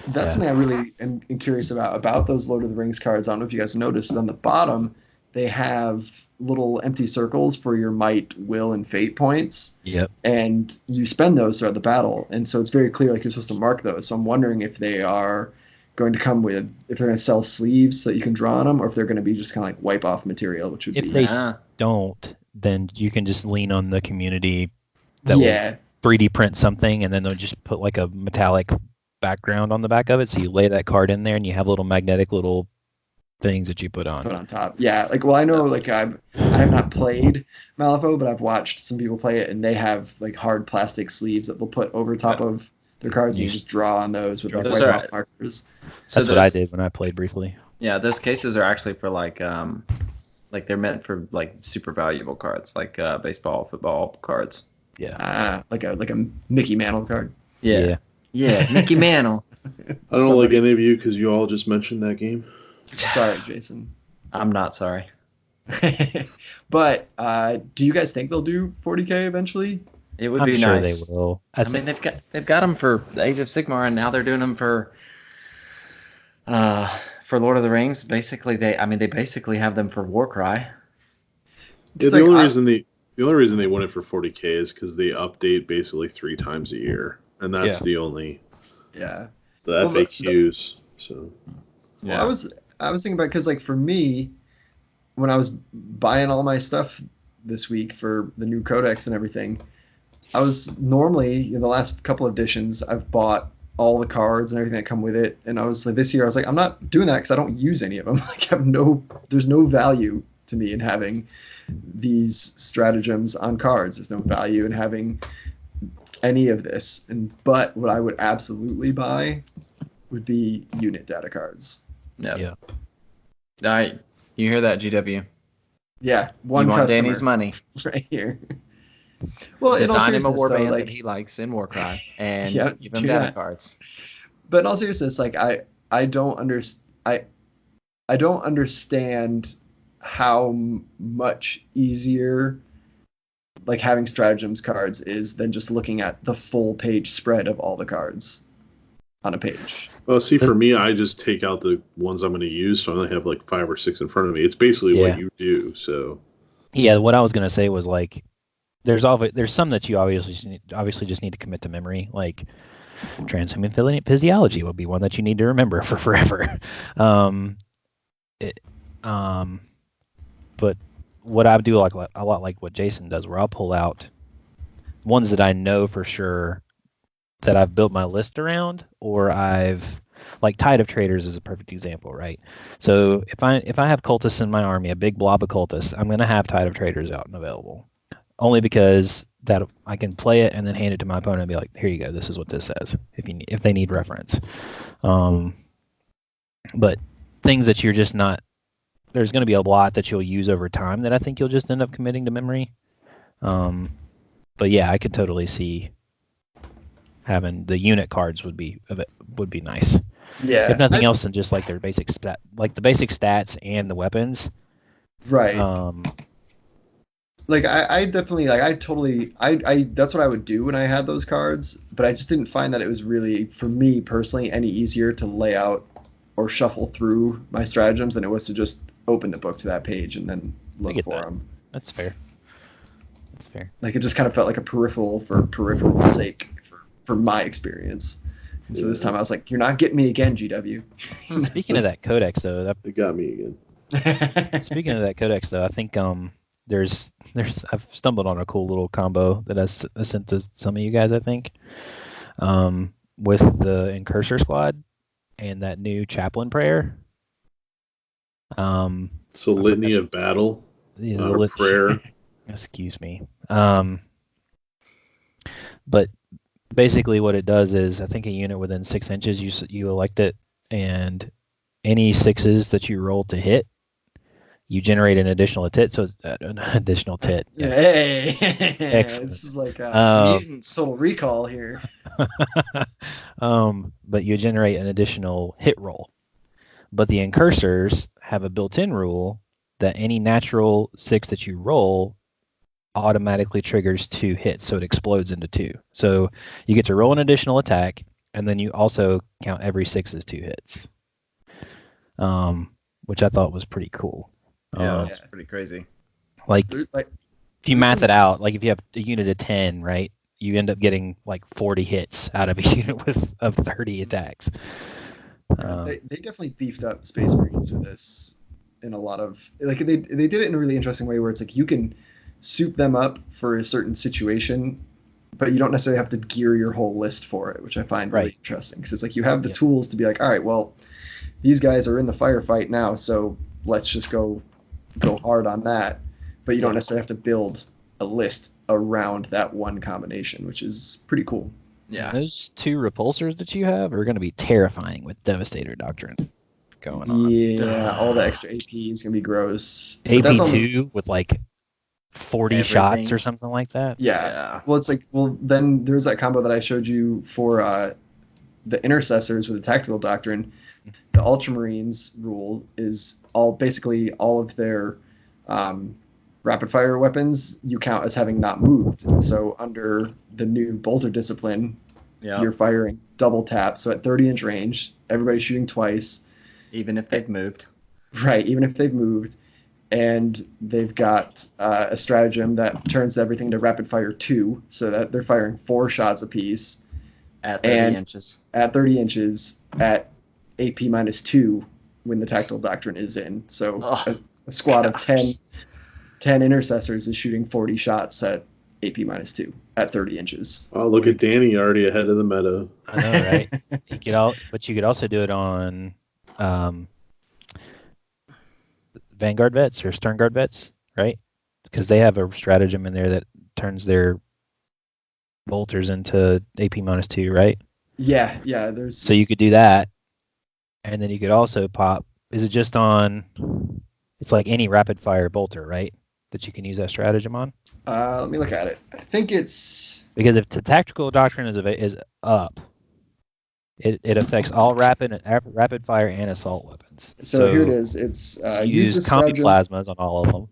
That's something I really am curious about those Lord of the Rings cards. I don't know if you guys noticed, on the bottom they have little empty circles for your might, will, and fate points, Yep. and you spend those throughout the battle. And so it's very clear, like, you're supposed to mark those. So I'm wondering if they are going to come with, if they're going to sell sleeves so that you can draw on them, or if they're going to be just kind of like wipe off material, which would If be they Yeah. don't, then you can just lean on the community that yeah. will 3D print something, and then they'll just put like a metallic background on the back of it. So you lay that card in there, and you have little magnetic little things that you put on. Put on top. Yeah, like, well, I know, like, I have not played Malifaux, but I've watched some people play it, and they have like hard plastic sleeves that they'll put over top of their cards, and you just draw on those with like Those white are- off markers. So That's what I those- did when I played briefly. Yeah, those cases are actually for like they're meant for like super valuable cards, like baseball, football cards. Yeah. Like a Mickey Mantle card. Yeah. Yeah, Mickey Mantle. I don't like any of you because you all just mentioned that game. Sorry, Jason. I'm not sorry. But do you guys think they'll do 40K eventually? It would I'm be sure nice. they will. I mean, they've got them for Age of Sigmar, and now they're doing them for Lord of the Rings. Basically, they basically have them for WarCry. Yeah, It's the like, only reason they want it for 40K is because they update basically 3 times a year, and that's Yeah. the only Yeah. the Well, the- FAQs. So Well, I was thinking about, because like for me, when I was buying all my stuff this week for the new Codex and everything, I was normally in the last couple of editions I've bought all the cards and everything that come with it, and I was like, this year I was like, I'm not doing that because I don't use any of them. Like, there's no value to me in having these stratagems on cards. There's no value in having any of this. But what I would absolutely buy would be unit data cards. Yep. Yeah. All right, you hear that, GW? Yeah, one you want customer Danny's money? right here. Well, in all Design him a seriousness, though, warband like, that he likes in Warcry, and Yeah, give him do data that. cards. but in all seriousness, like, I don't understand how much easier like having stratagems cards is than just looking at the full page spread of all the cards on a page. well, see, for me, I just take out the ones I'm going to use, so I only have like 5 or 6 in front of me. It's basically Yeah. what you do. So Yeah, what I was gonna say was like, there's some that you obviously just need to commit to memory, like transhuman physiology would be one that you need to remember for forever. But what I do like a lot like what Jason does, where I'll pull out ones that I know for sure that I've built my list around, or like Tithe of Traders is a perfect example, right? So if I have cultists in my army, a big blob of cultists, I'm going to have Tithe of Traders out and available, only because that I can play it and then hand it to my opponent and be like, here you go, this is what this says, if they need reference. But things that you're just not, there's going to be a lot that you'll use over time that I think you'll just end up committing to memory. But yeah, I could totally see having the unit cards would be nice. Yeah. If nothing else than just like their basic like the basic stats and the weapons. Right. Like I definitely, like, I totally, I that's what I would do when I had those cards, but I just didn't find that it was really, for me personally, any easier to lay out or shuffle through my stratagems than it was to just open the book to that page and then look get for that. them. That's fair. That's fair. Like, it just kind of felt like a peripheral for peripheral's sake for my experience. And so this time I was like, you're not getting me again, GW. Speaking of that codex though, it got me again. speaking of that codex though, I think there's I've stumbled on a cool little combo that I sent to some of you guys, I think, with the Incursor squad and that new chaplain prayer. It's a litany of battle, Yeah, not a prayer. Excuse me. But basically what it does is, I think a unit within 6 inches, you elect it, and any 6s that you roll to hit, you generate an additional tit. So it's an additional tit. Yeah. Hey, Excellent. this is like Mutants. Total Recall here. But you generate an additional hit roll. But the incursors have a built-in rule that any natural 6 that you roll automatically triggers 2 hits, so it explodes into 2. So you get to roll an additional attack, and then you also count every 6 as 2 hits, which I thought was pretty cool. Yeah, that's pretty crazy. Like, if you math it out, like if you have a unit of 10, right, you end up getting like 40 hits out of a unit of 30 attacks. They definitely beefed up Space Marines with this in a lot of, like, they did it in a really interesting way where it's like you can soup them up for a certain situation, but you don't necessarily have to gear your whole list for it, which I find really interesting, because it's like you have the tools to be like, all right, well, these guys are in the firefight now, so let's just go hard on that, but you don't necessarily have to build a list around that one combination, which is pretty cool. Yeah. And those 2 repulsors that you have are going to be terrifying with Devastator Doctrine going on. Yeah, all the extra AP is going to be gross. AP2 That's only, with like 40 shots or something like that. Yeah. Well, it's like, then there's that combo that I showed you for the Intercessors with the Tactical Doctrine. The Ultramarines rule is basically all of their rapid fire weapons you count as having not moved. And so under the new bolter discipline, you're firing double tap. So at 30-inch range, everybody's shooting twice. Even if they've moved. Right, even if they've moved. And they've got a stratagem that turns everything to rapid fire 2, so that they're firing 4 shots apiece. At 30 inches. At 30 inches at AP -2 when the Tactical Doctrine is in. So a squad of 10 Intercessors is shooting 40 shots at AP -2 at 30 inches. Oh, look at Danny already ahead of the meta. I know, right? But you could also do it on Vanguard vets or Stern Guard vets, right? Because they have a stratagem in there that turns their bolters into AP -2, right? Yeah. So you could do that, and then you could also pop. Is it just on? It's like any rapid fire bolter, right? That you can use that stratagem on. Let me look at it. I think it's because if the Tactical Doctrine is up, it affects all rapid fire and assault weapons. So here it is. It's use combi plasmas on all of them.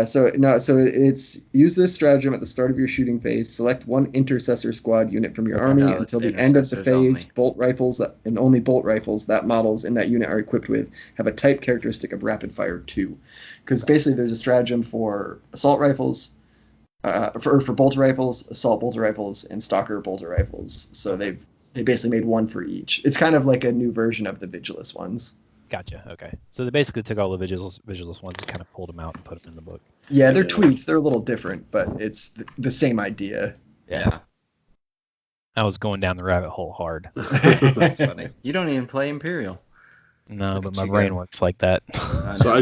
So it's use this stratagem at the start of your shooting phase. Select one Intercessor squad unit from your army until the end of the phase. Only. Bolt rifles and only bolt rifles that models in that unit are equipped with have a type characteristic of rapid fire 2. Because basically there's a stratagem for assault rifles, for bolter rifles, assault bolter rifles, and stalker bolter rifles. So they basically made one for each. It's kind of like a new version of the Vigilus ones. Gotcha. Okay. So they basically took all the Vigilus ones and kind of pulled them out and put them in the book. Yeah, they're tweaked. They're a little different, but it's the same idea. Yeah. I was going down the rabbit hole hard. That's funny. You don't even play Imperial. No, but my brain works like that. So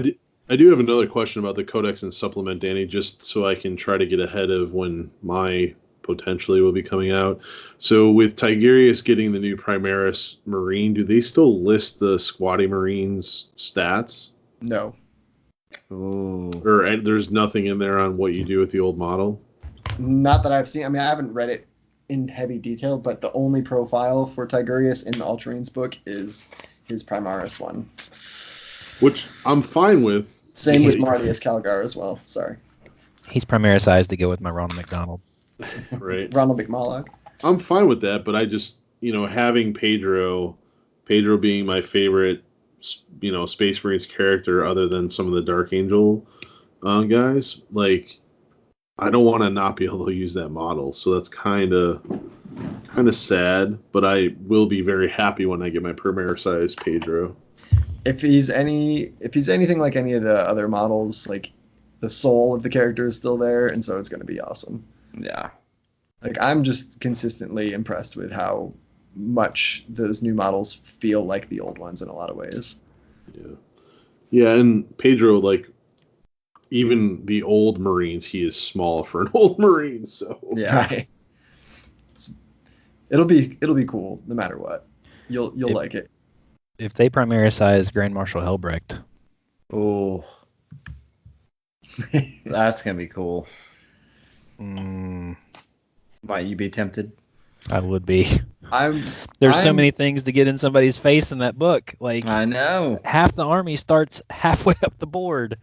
I do have another question about the Codex and supplement, Danny, just so I can try to get ahead of when my potentially will be coming out. So with Tigurius getting the new Primaris Marine, do they still list the Squatty Marines stats? No. Ooh. Or there's nothing in there on what you do with the old model? Not that I've seen. I mean, I haven't read it in heavy detail, but the only profile for Tigurius in the Ultramarines book is his Primaris one. Which I'm fine with. Same with Marlius Calgar as well. Sorry. He's Primarisized to go with my Ronald McDonald. Right. Ronald McMulloch. I'm fine with that, but I just, having Pedro being my favorite, Space Marines character other than some of the Dark Angel guys, like, I don't want to not be able to use that model. So that's kind of sad, but I will be very happy when I get my Primarisized Pedro. If he's anything like any of the other models, like, the soul of the character is still there, and so it's going to be awesome. Yeah. Like, I'm just consistently impressed with how much those new models feel like the old ones in a lot of ways. Yeah. Yeah, and Pedro, like, even the old Marines, he is small for an old Marine, so. Yeah. Right. It'll be cool no matter what. You'll like it. if they primaricize Grand Marshal Helbrecht, Oh, that's gonna be cool. Might you be tempted? I would be. I'm There's so I'm- many things to get in somebody's face in that book. Like I know. half the army starts halfway up the board,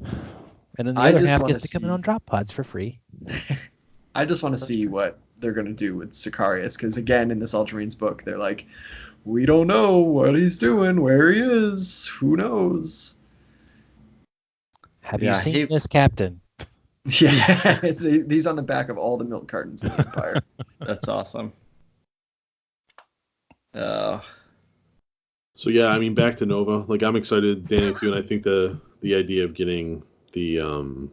and then the I other just half wanna gets to come in see- on drop pods for free. I just want to see what they're going to do with Sicarius, because again, in this Ultramarines book, they're like, we don't know what he's doing, where he is, who knows? Have Yeah, you seen he- this captain? Yeah, he's on the back of all the milk cartons in the Empire. That's awesome. Oh, So yeah, I mean, back to Nova. Like, I'm excited, Danny, too, and I think the idea of getting the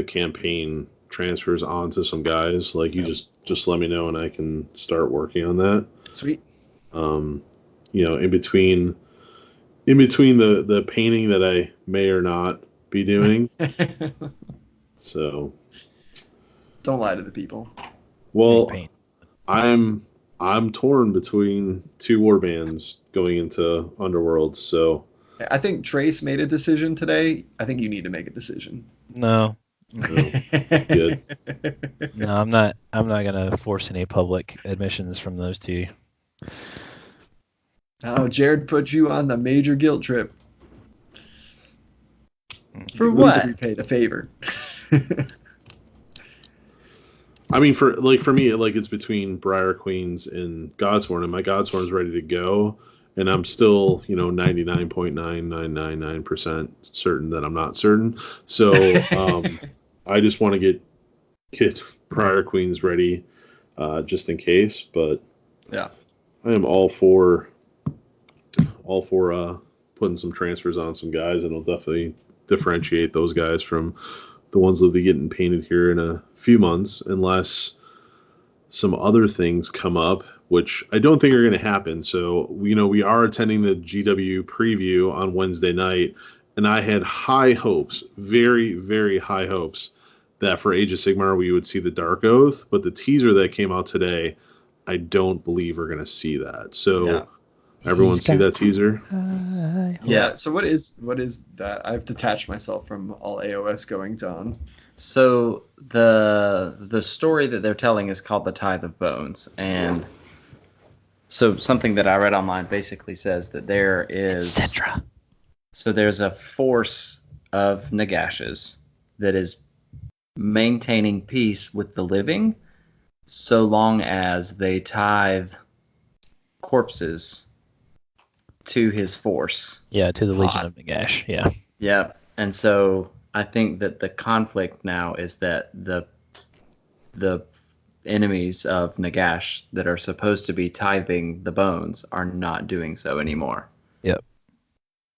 campaign transfers onto some guys, like, you just let me know and I can start working on that. Sweet. In between the painting that I may or not be doing. So, Don't lie to the people. well, Paint. I'm torn between two warbands going into Underworld, so I think Trace made a decision today. I think you need to make a decision. No, good. no, I'm not gonna force any public admissions from those two. Oh, Jerod put you on the major guilt trip. For You what? lose, repay the favor. I mean, for me, like, it's between Briar Queens and Godsworn, and my Godsworn is ready to go, and I'm still, 99.9999% certain that I'm not certain. So I just want to get Briar Queens ready, just in case. But yeah. I am all for putting some transfers on some guys, and it'll definitely differentiate those guys from the ones that'll be getting painted here in a few months, unless some other things come up, which I don't think are going to happen. So, we are attending the GW preview on Wednesday night, and I had high hopes, very, very high hopes, that for Age of Sigmar we would see the Dark Oath, but the teaser that came out today, I don't believe we're going to see that. So, Yeah. everyone see that teaser? Yeah. So what is that? I've detached myself from all AOS goings on. So the story that they're telling is called the Tithe of Bones, and so something that I read online basically says that there is Etc. So there's a force of Nagashes that is maintaining peace with the living, so long as they tithe corpses to his force. Yeah, to the Legion of Nagash. Yeah. Yeah, and so I think that the conflict now is that the enemies of Nagash that are supposed to be tithing the bones are not doing so anymore. Yep.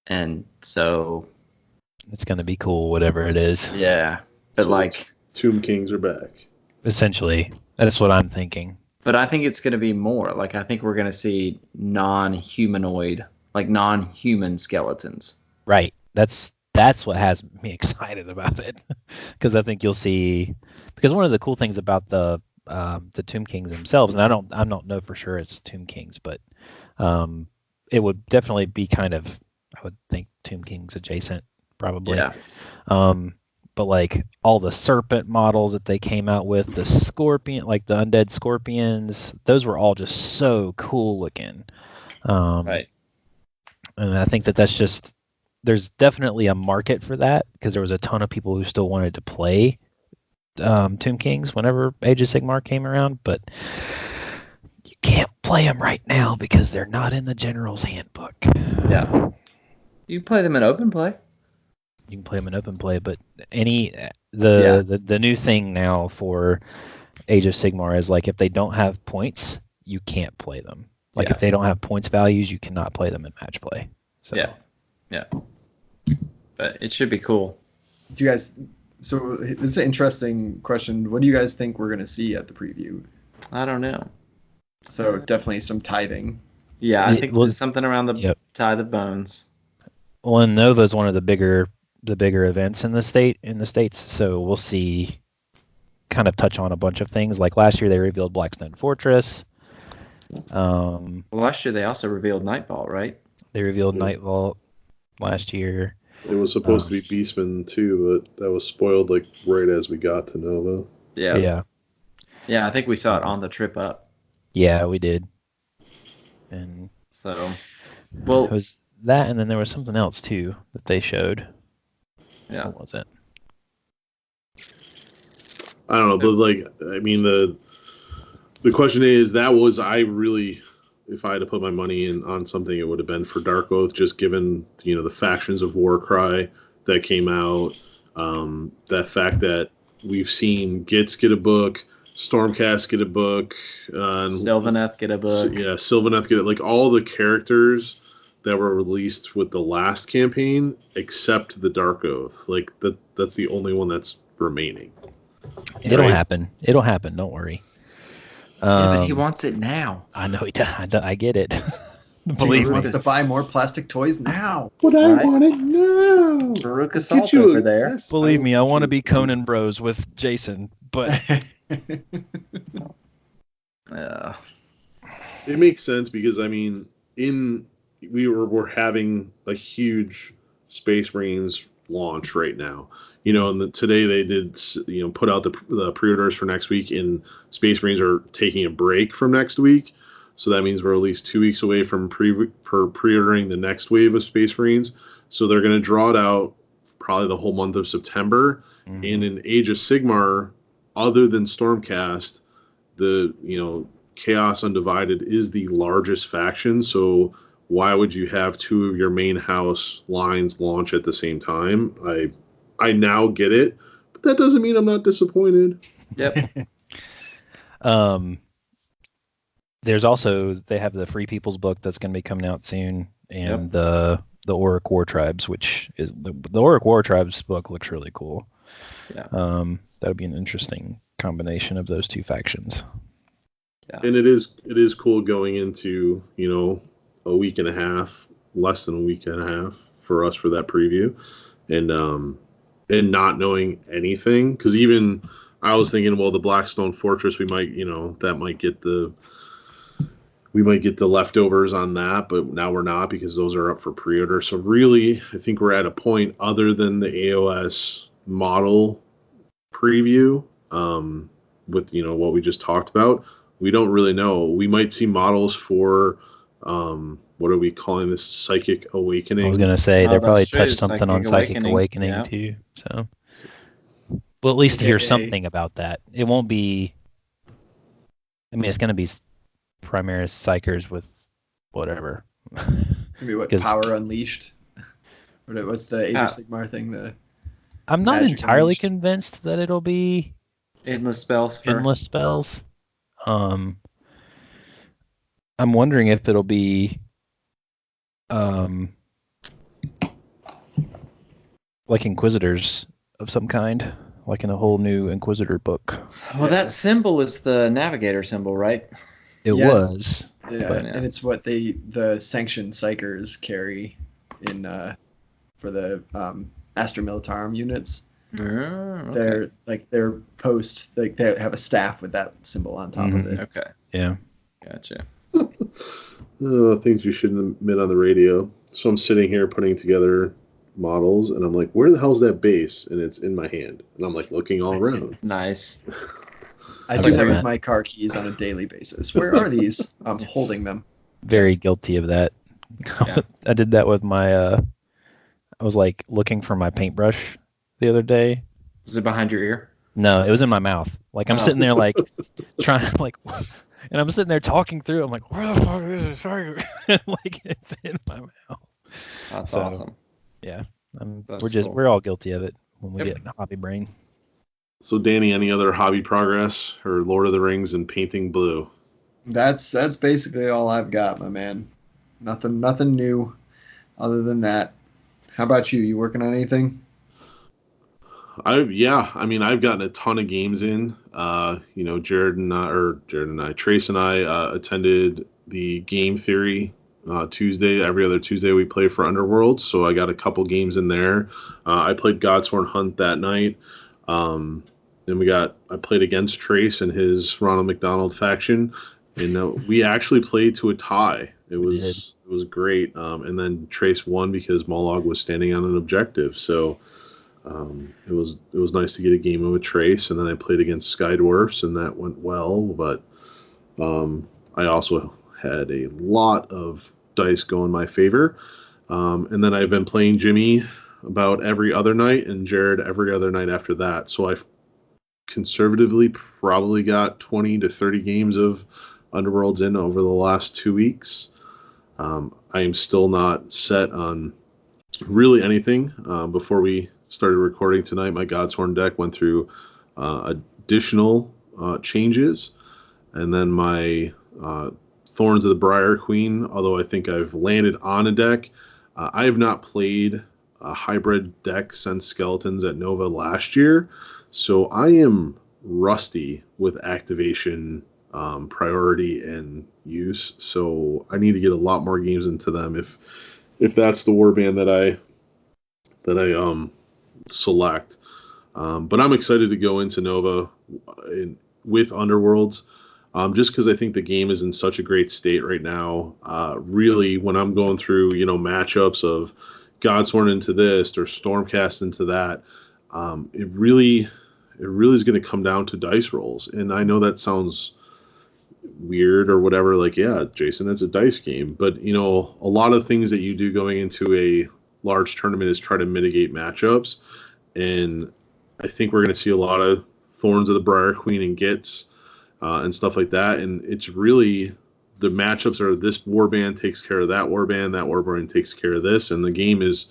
And so, It's gonna be cool, whatever it is. yeah, but So like, Tomb Kings are back. Essentially, that's what I'm thinking. but I think it's going to be more. Like, I think we're going to see non-humanoid, like non-human skeletons. Right. That's what has me excited about it, because I think you'll see. Because one of the cool things about the Tomb Kings themselves, and I don't know for sure it's Tomb Kings, but it would definitely be kind of, I would think, Tomb Kings adjacent, probably. Yeah. But like all the serpent models that they came out with, the scorpion, like the undead scorpions, those were all just so cool looking. Right. And I think that's just, there's definitely a market for that, because there was a ton of people who still wanted to play Tomb Kings whenever Age of Sigmar came around, but you can't play them right now because they're not in the General's Handbook. Yeah. You can play them in open play. You can play them in open play, but the new thing now for Age of Sigmar is, like, if they don't have points, you can't play them. Like, Yeah. if they don't have points values, you cannot play them in match play. So, Yeah. But it should be cool. Do you guys? So this is an interesting question. What do you guys think we're going to see at the preview? I don't know. So definitely some tithing. Yeah, I It think was- there's something around the Yep. Tithe of Bones. Well, and Nova is one of the bigger events in the states, so we'll see, kind of touch on a bunch of things. Like last year they revealed Blackstone Fortress. Well, last year they also revealed Nightfall, right? They revealed Night Vault last year. It was supposed to be Beastman too, but that was spoiled like right as we got to Nova. Yeah. Yeah, I think we saw it on the trip up. Yeah, we did. And so, well, it was that, and then there was something else too that they showed. Yeah. What was it? I don't know, but like, I mean, the question is, if I had to put my money in on something, it would have been for Dark Oath, just given, the factions of WarCry that came out, that fact that we've seen Gitz get a book, Stormcast get a book, Sylvaneth get a book. Yeah, Sylvaneth get it. Like, all the characters that were released with the last campaign, except the Dark Oath. Like, that's the only one that's remaining. It'll happen. It'll happen. Don't worry. Yeah, but he wants it now. I know he does. I get it. Believe he wants to buy more plastic toys now. But I want it now. Baruch Assault over there. Yes, Believe me, I want to be Conan Bros with Jason, but it makes sense because I mean, we're having a huge Space Marines launch right now. And today they did, put out the pre-orders for next week, and Space Marines are taking a break from next week. So that means we're at least 2 weeks away from pre-ordering the next wave of Space Marines. So they're going to draw it out probably the whole month of September. Mm-hmm. And in Age of Sigmar, other than Stormcast, the, Chaos Undivided is the largest faction. So why would you have two of your main house lines launch at the same time? I now get it, but that doesn't mean I'm not disappointed. Yep. There's also, they have the Free People's book that's going to be coming out soon, and the Orc War Tribes, which is the Orc War Tribes book looks really cool. Yeah. That'll be an interesting combination of those two factions. Yeah. And it is cool going into, a week and a half, less than a week and a half for us for that preview. And not knowing anything, because even I was thinking, well, the Blackstone Fortress, we might get the leftovers on that, but now we're not, because those are up for pre-order. So really, I think we're at a point, other than the AOS model preview, with what we just talked about, we don't really know. We might see models for what are we calling this? Psychic Awakening. I was going to say, they probably touched something on Psychic Awakening too. So, well, at least hear something about that. It won't be, it's going to be Primaris Psychers with whatever. It's going to be what, Power Unleashed? What's the Age of Sigmar thing? I'm not entirely convinced that it'll be Endless Spells. Endless Spells. I'm wondering if it'll be like Inquisitors of some kind, like in a whole new Inquisitor book. Well, that symbol is the Navigator symbol, right? It was. Yeah, and it's what the sanctioned Psychers carry in for the Astra Militarum units. Okay. They're post, they have a staff with that symbol on top of it. Okay. Yeah. Gotcha. Things you shouldn't admit on the radio. So I'm sitting here putting together models, and I'm like, where the hell's that base? And it's in my hand. And I'm like looking all around. Nice. I do that with my car keys on a daily basis. Where are these? I'm holding them. Very guilty of that. Yeah. I did that with my, I was like looking for my paintbrush the other day. Was it behind your ear? No, it was in my mouth. Like I'm sitting there like trying to and I'm sitting there talking through. I'm like, where the fuck is it? Like it's in my mouth. That's awesome. Yeah, we're all guilty of it when we get hobby brain. So Danny, any other hobby progress or Lord of the Rings and painting blue? That's basically all I've got, my man. Nothing new other than that. How about you? You working on anything? I've gotten a ton of games in. Trace and I attended the Game Theory Tuesday. Every other Tuesday we play for Underworld, so I got a couple games in there. I played Godsworn Hunt that night. Then I played against Trace and his Ronald McDonald faction, and we actually played to a tie. It was was great. And then Trace won because Mollog was standing on an objective. So it was nice to get a game in with Trace. And then I played against Sky Dwarfs, and that went well. But I also had a lot of dice go in my favor. And then I've been playing Jimmy about every other night and Jerod every other night after that. So I've conservatively probably got 20 to 30 games of Underworlds in over the last 2 weeks. I am still not set on really anything. Before we started recording tonight, my Godshorn deck went through additional changes. And then my Thorns of the Briar Queen, although I think I've landed on a deck, I have not played a hybrid deck since Skeletons at Nova last year. So I am rusty with activation priority and use. So I need to get a lot more games into them if that's the warband that I select. But I'm excited to go into Nova with Underworlds. Just because I think the game is in such a great state right now. Really, when I'm going through, matchups of Godsworn into this or Stormcast into that, it really is going to come down to dice rolls. And I know that sounds weird or whatever. Like, yeah, Jason, it's a dice game. But, a lot of things that you do going into a large tournament is try to mitigate matchups. And I think we're going to see a lot of Thorns of the Briar Queen and Gits. And stuff like that, and it's really the matchups are this warband takes care of that warband takes care of this, and the game is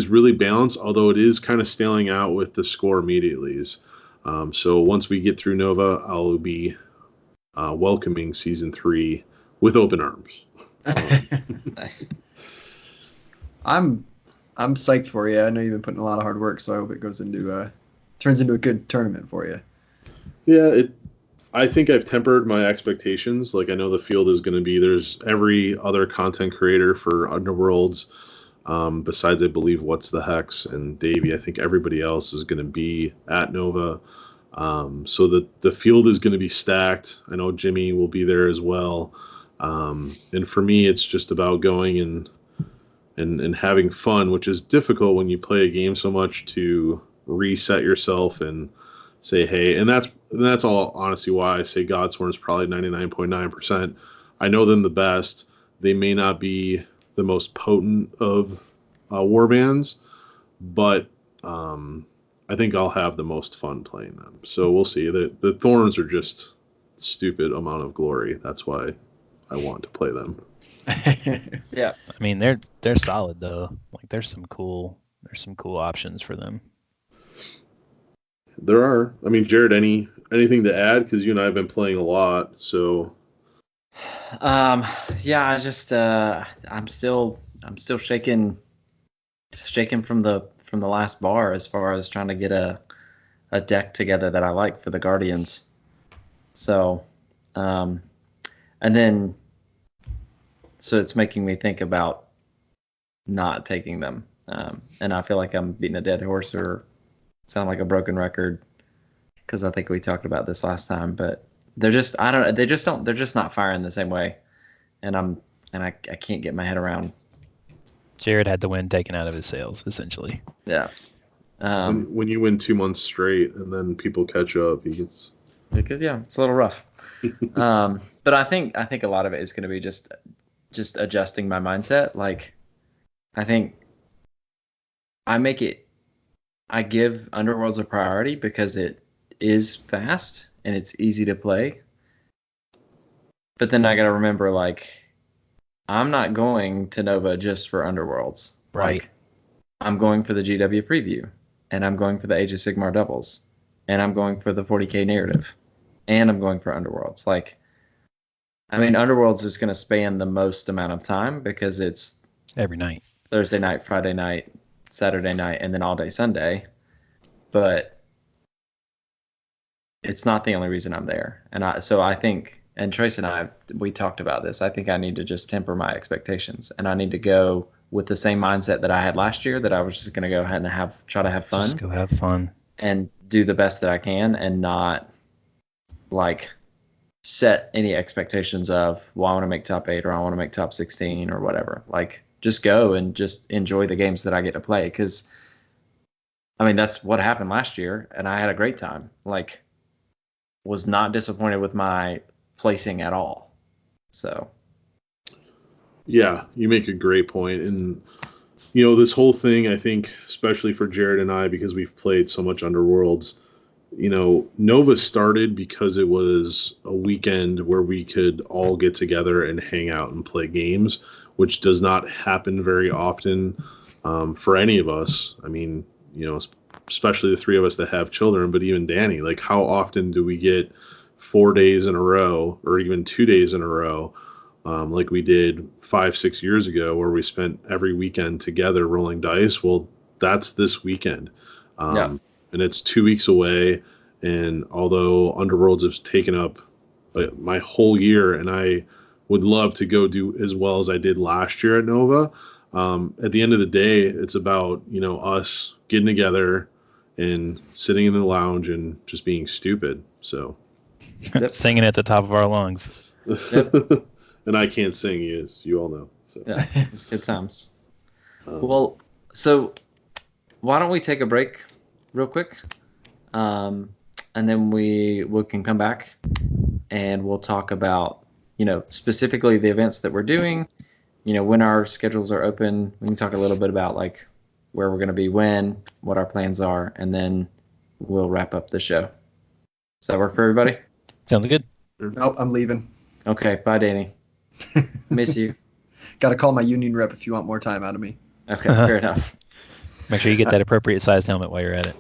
really balanced. Although it is kind of staling out with the score immediately. So once we get through Nova, I'll be welcoming season 3 with open arms. Nice. I'm psyched for you. I know you've been putting a lot of hard work, so I hope it turns into a good tournament for you. Yeah, I think I've tempered my expectations. Like, I know the field is going to be, there's every other content creator for Underworlds, besides, I believe, What's the Hex and Davey. I think everybody else is going to be at Nova. So the field is going to be stacked. I know Jimmy will be there as well. And for me, it's just about going and having fun, which is difficult when you play a game so much to reset yourself and say, hey, and that's all honestly why I say Godsworn is probably 99.9%. I know them the best. They may not be the most potent of warbands, but I think I'll have the most fun playing them. So we'll see. The Thorns are just stupid amount of glory. That's why I want to play them. Yeah. I mean, they're solid though. Like there's some cool options for them. There are. I mean, Jerod, anything to add? Because you and I have been playing a lot, so. Yeah, I just I'm still shaking from the last bar as far as trying to get a deck together that I like for the Guardians. So, and then so it's making me think about not taking them, and I feel like I'm beating a dead horse or sound like a broken record because I think we talked about this last time, but they're just they're just not firing the same way, and I can't get my head around. Jerod had the wind taken out of his sails, essentially. Yeah. When you win 2 months straight and then people catch up, because it's a little rough. But I think a lot of it is going to be just adjusting my mindset. Like, I think I give Underworlds a priority because it is fast and it's easy to play. But then I got to remember, like, I'm not going to Nova just for Underworlds. Right. Like, I'm going for the GW preview, and I'm going for the Age of Sigmar doubles, and I'm going for the 40k narrative, and I'm going for Underworlds. Like, I mean, Underworlds is going to span the most amount of time because it's every night. Thursday night, Friday night, Saturday night, and then all day Sunday. But it's not the only reason I'm there. And I think, and Trace and we talked about this, I think I need to just temper my expectations. And I need to go with the same mindset that I had last year, that I was just going to go ahead and try to have fun. Just go have fun. And do the best that I can and not, like, set any expectations of, well, I want to make top 8 or I want to make top 16 or whatever. Like, just go and just enjoy the games that I get to play. Because, I mean, that's what happened last year, and I had a great time. Like, was not disappointed with my placing at all. So. Yeah, you make a great point. And, you know, this whole thing, I think, especially for Jerod and I, because we've played so much Underworlds, you know, Nova started because it was a weekend where we could all get together and hang out and play games, which does not happen very often for any of us. I mean, you know, especially the three of us that have children, but even Danny, like, how often do we get 4 days in a row or even 2 days in a row like we did 5-6 years ago, where we spent every weekend together rolling dice? Well, that's this weekend. And it's 2 weeks away. And although Underworlds has taken up my whole year, and I would love to go do as well as I did last year at Nova, at the end of the day, it's about, you know, us getting together and sitting in the lounge and just being stupid. So singing at the top of our lungs. Yep. And I can't sing, as you all know. So yeah, it's good times. Well, so why don't we take a break real quick, and then we can come back and we'll talk about, you know, specifically the events that we're doing, you know, when our schedules are open. We can talk a little bit about like where we're going to be when, what our plans are, and then we'll wrap up the show. Does that work for everybody? Sounds good. Nope, I'm leaving. Okay, bye, Danny. Miss you. Got to call my union rep if you want more time out of me. Okay, fair enough. Make sure you get that appropriate sized helmet while you're at it.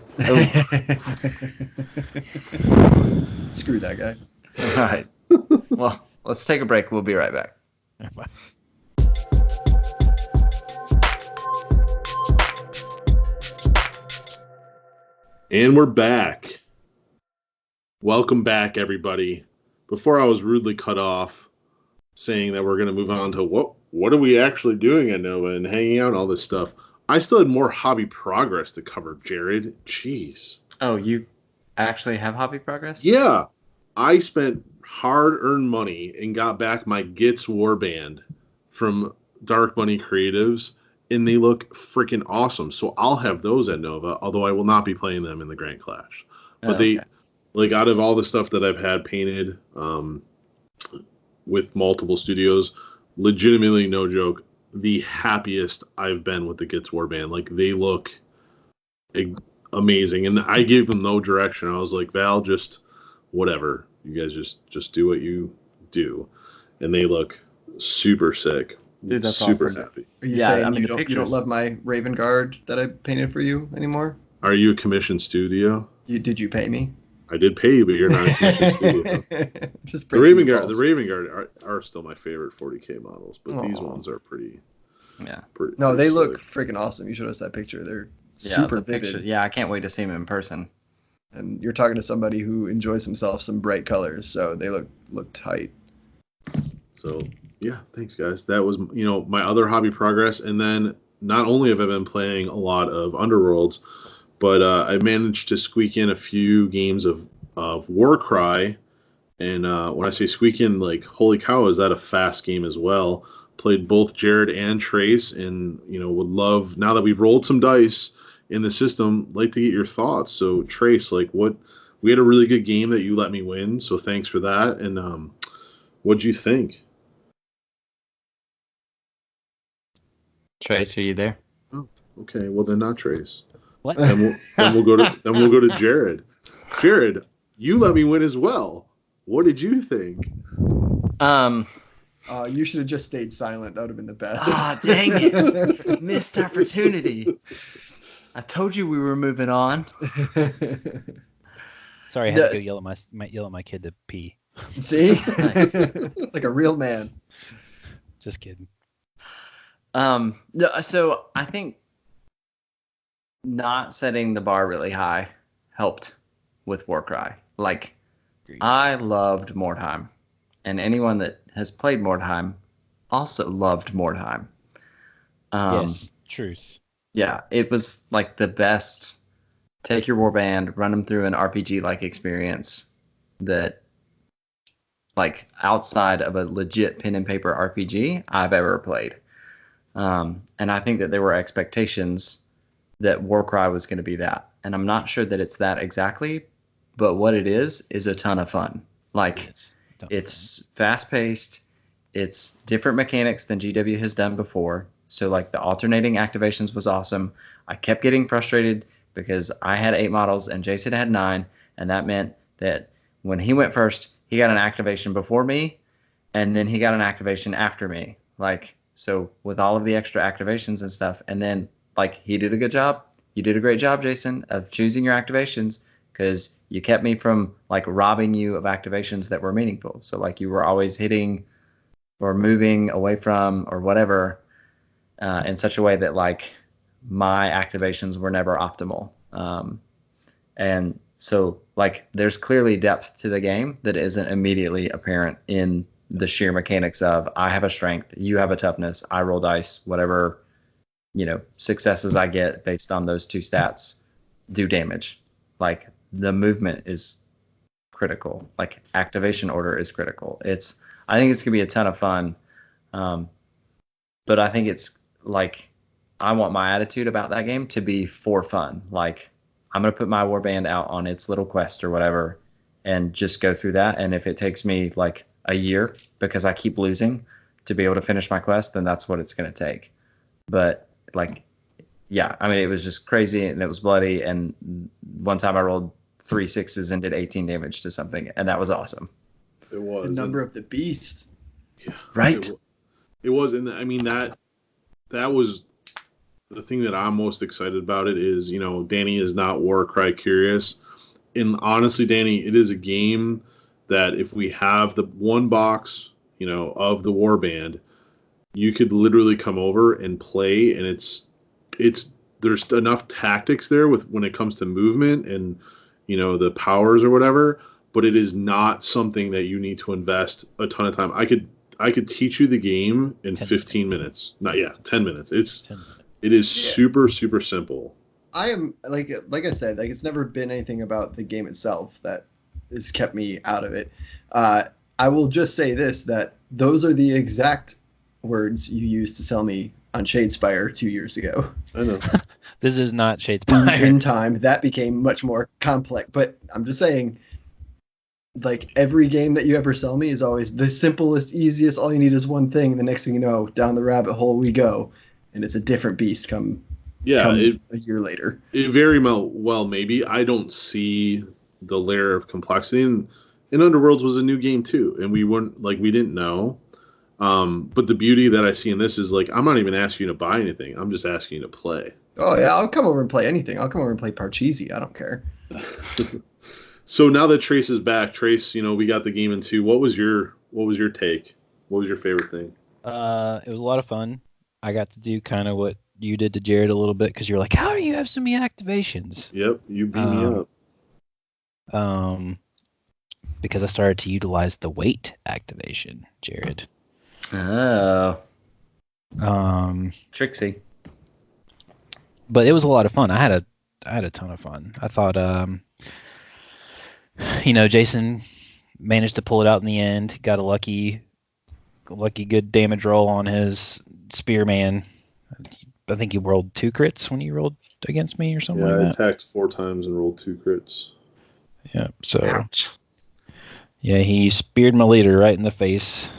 Screw that guy. All right. Well, let's take a break. We'll be right back. Bye. And we're back. Welcome back, everybody. Before I was rudely cut off saying that we're going to move on to what are we actually doing at Nova and hanging out and all this stuff, I still had more hobby progress to cover, Jerod. Jeez. Oh, you actually have hobby progress? Yeah. I spent hard-earned money and got back my Gits Warband from Dark Money Creatives, and they look freaking awesome. So I'll have those at Nova, although I will not be playing them in the Grand Clash. But they, like, out of all the stuff that I've had painted with multiple studios, legitimately, no joke, the happiest I've been with the Gits Warband. Like, they look amazing. And I gave them no direction. I was like, Val, just whatever. You guys just do what you do. And they look super sick. Dude, that's super awesome. happy. Are you Yeah, saying I mean, you the don't love my Raven Guard that I painted for you anymore? Are you a commissioned studio? Did you pay me? I did pay you, but you're not a commissioned studio. Just The Raven Guard are still my favorite 40K models, but these ones are pretty. Yeah. No, they sick. look freaking awesome. You showed us that picture. They're super vivid. Picture, yeah, I can't wait to see them in person. And you're talking to somebody who enjoys himself some bright colors, so they look tight. So yeah, thanks guys. That was, you know, my other hobby progress. And then not only have I been playing a lot of Underworlds, but I managed to squeak in a few games of WarCry. And when I say squeak in, like, holy cow, is that a fast game as well? Played both Jerod and Trace, and, you know, would love, now that we've rolled some dice in the system, like to get your thoughts. So Trace, like, we had a really good game that you let me win, so thanks for that. And what'd you think? Trace, are you there? Oh, okay. Well, then not Trace. What? Then we'll go to Jerod. Jerod, you let me win as well. What did you think? You should have just stayed silent. That would have been the best. Ah, dang it. Missed opportunity. I told you we were moving on. Sorry, I had to go yell at my kid to pee. See? Nice. Like a real man. Just kidding. So I think not setting the bar really high helped with WarCry. Like, I loved Mordheim, and anyone that has played Mordheim also loved Mordheim. Yes, truth. Yeah, it was like the best. Take your warband, run them through an RPG-like experience that like outside of a legit pen and paper RPG I've ever played. And I think that there were expectations that WarCry was going to be that. And I'm not sure that it's that exactly, but what it is a ton of fun. Like, it's fast paced. It's different mechanics than GW has done before. So like the alternating activations was awesome. I kept getting frustrated because I had 8 models and Jason had 9. And that meant that when he went first, he got an activation before me. And then he got an activation after me. Like, so with all of the extra activations and stuff. And then like he did a good job. You did a great job, Jason, of choosing your activations, because you kept me from like robbing you of activations that were meaningful. So like you were always hitting or moving away from or whatever in such a way that like my activations were never optimal. And so like there's clearly depth to the game that isn't immediately apparent in the sheer mechanics of I have a strength, you have a toughness, I roll dice, whatever, you know, successes I get based on those 2 stats do damage. Like the movement is critical. Like activation order is critical. I think it's gonna be a ton of fun. But I think it's like I want my attitude about that game to be for fun. Like I'm gonna put my warband out on its little quest or whatever and just go through that. And if it takes me like a year because I keep losing to be able to finish my quest, then that's what it's gonna take. But like, yeah, I mean, it was just crazy and it was bloody. And one time I rolled 3 6s and did 18 damage to something, and that was awesome. It was the number of the beast. Yeah, right. It was, and I mean that was the thing that I'm most excited about. It is, you know, Danny is not WarCry curious, and honestly, Danny, it is a game that if we have the one box, you know, of the warband, you could literally come over and play, and it's there's enough tactics there with when it comes to movement and, you know, the powers or whatever, but it is not something that you need to invest a ton of time. I could teach you the game in 15 minutes. Not yet, 10 minutes. It is super simple. I am like I said, like it's never been anything about the game itself that has kept me out of it. I will just say this, that those are the exact words you used to sell me on Shadespire 2 years ago. I know. This is not Shadespire. In time, that became much more complex. But I'm just saying, like every game that you ever sell me is always the simplest, easiest. All you need is one thing. The next thing you know, down the rabbit hole we go, and it's a different beast come a year later. It very well maybe. I don't see the layer of complexity, and Underworlds was a new game too, and we didn't know. But the beauty that I see in this is like I'm not even asking you to buy anything. I'm just asking you to play. Oh yeah, I'll come over and play anything. I'll come over and play Parcheesi. I don't care. So now that Trace is back, Trace, you know, we got the game in 2. What was your take? What was your favorite thing? It was a lot of fun. I got to do kind of what you did to Jerod a little bit, because you're like, how do you have so many activations? Yep, you beat me up. Because I started to utilize the weight activation, Jerod. Oh. Trixie. But it was a lot of fun. I had a ton of fun. I thought, you know, Jason managed to pull it out in the end. Got a lucky good damage roll on his spearman. I think you rolled 2 crits when you rolled against me or something like that. I attacked 4 times and rolled 2 crits. Yeah, so Ouch. Yeah, he speared my leader right in the face.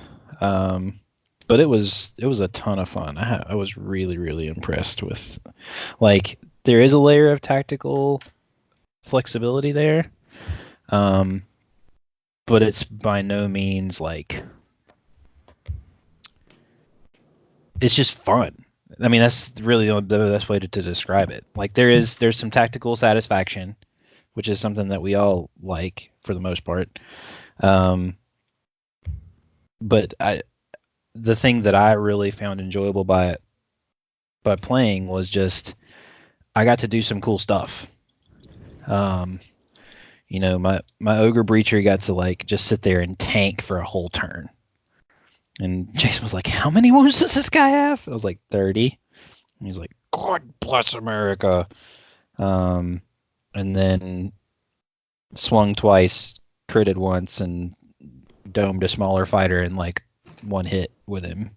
But it was a ton of fun. I was really impressed with, like, there is a layer of tactical flexibility there, but it's by no means like, it's just fun. I mean, that's really the best way to describe it. Like there's some tactical satisfaction, which is something that we all like for the most part. But the thing that I really found enjoyable by playing was just I got to do some cool stuff. You know, my ogre breacher got to like just sit there and tank for a whole turn. And Jason was like, "How many wounds does this guy have?" I was like, 30. And he's like, "God bless America." And then swung twice, critted once, and domed a smaller fighter in like one hit with him.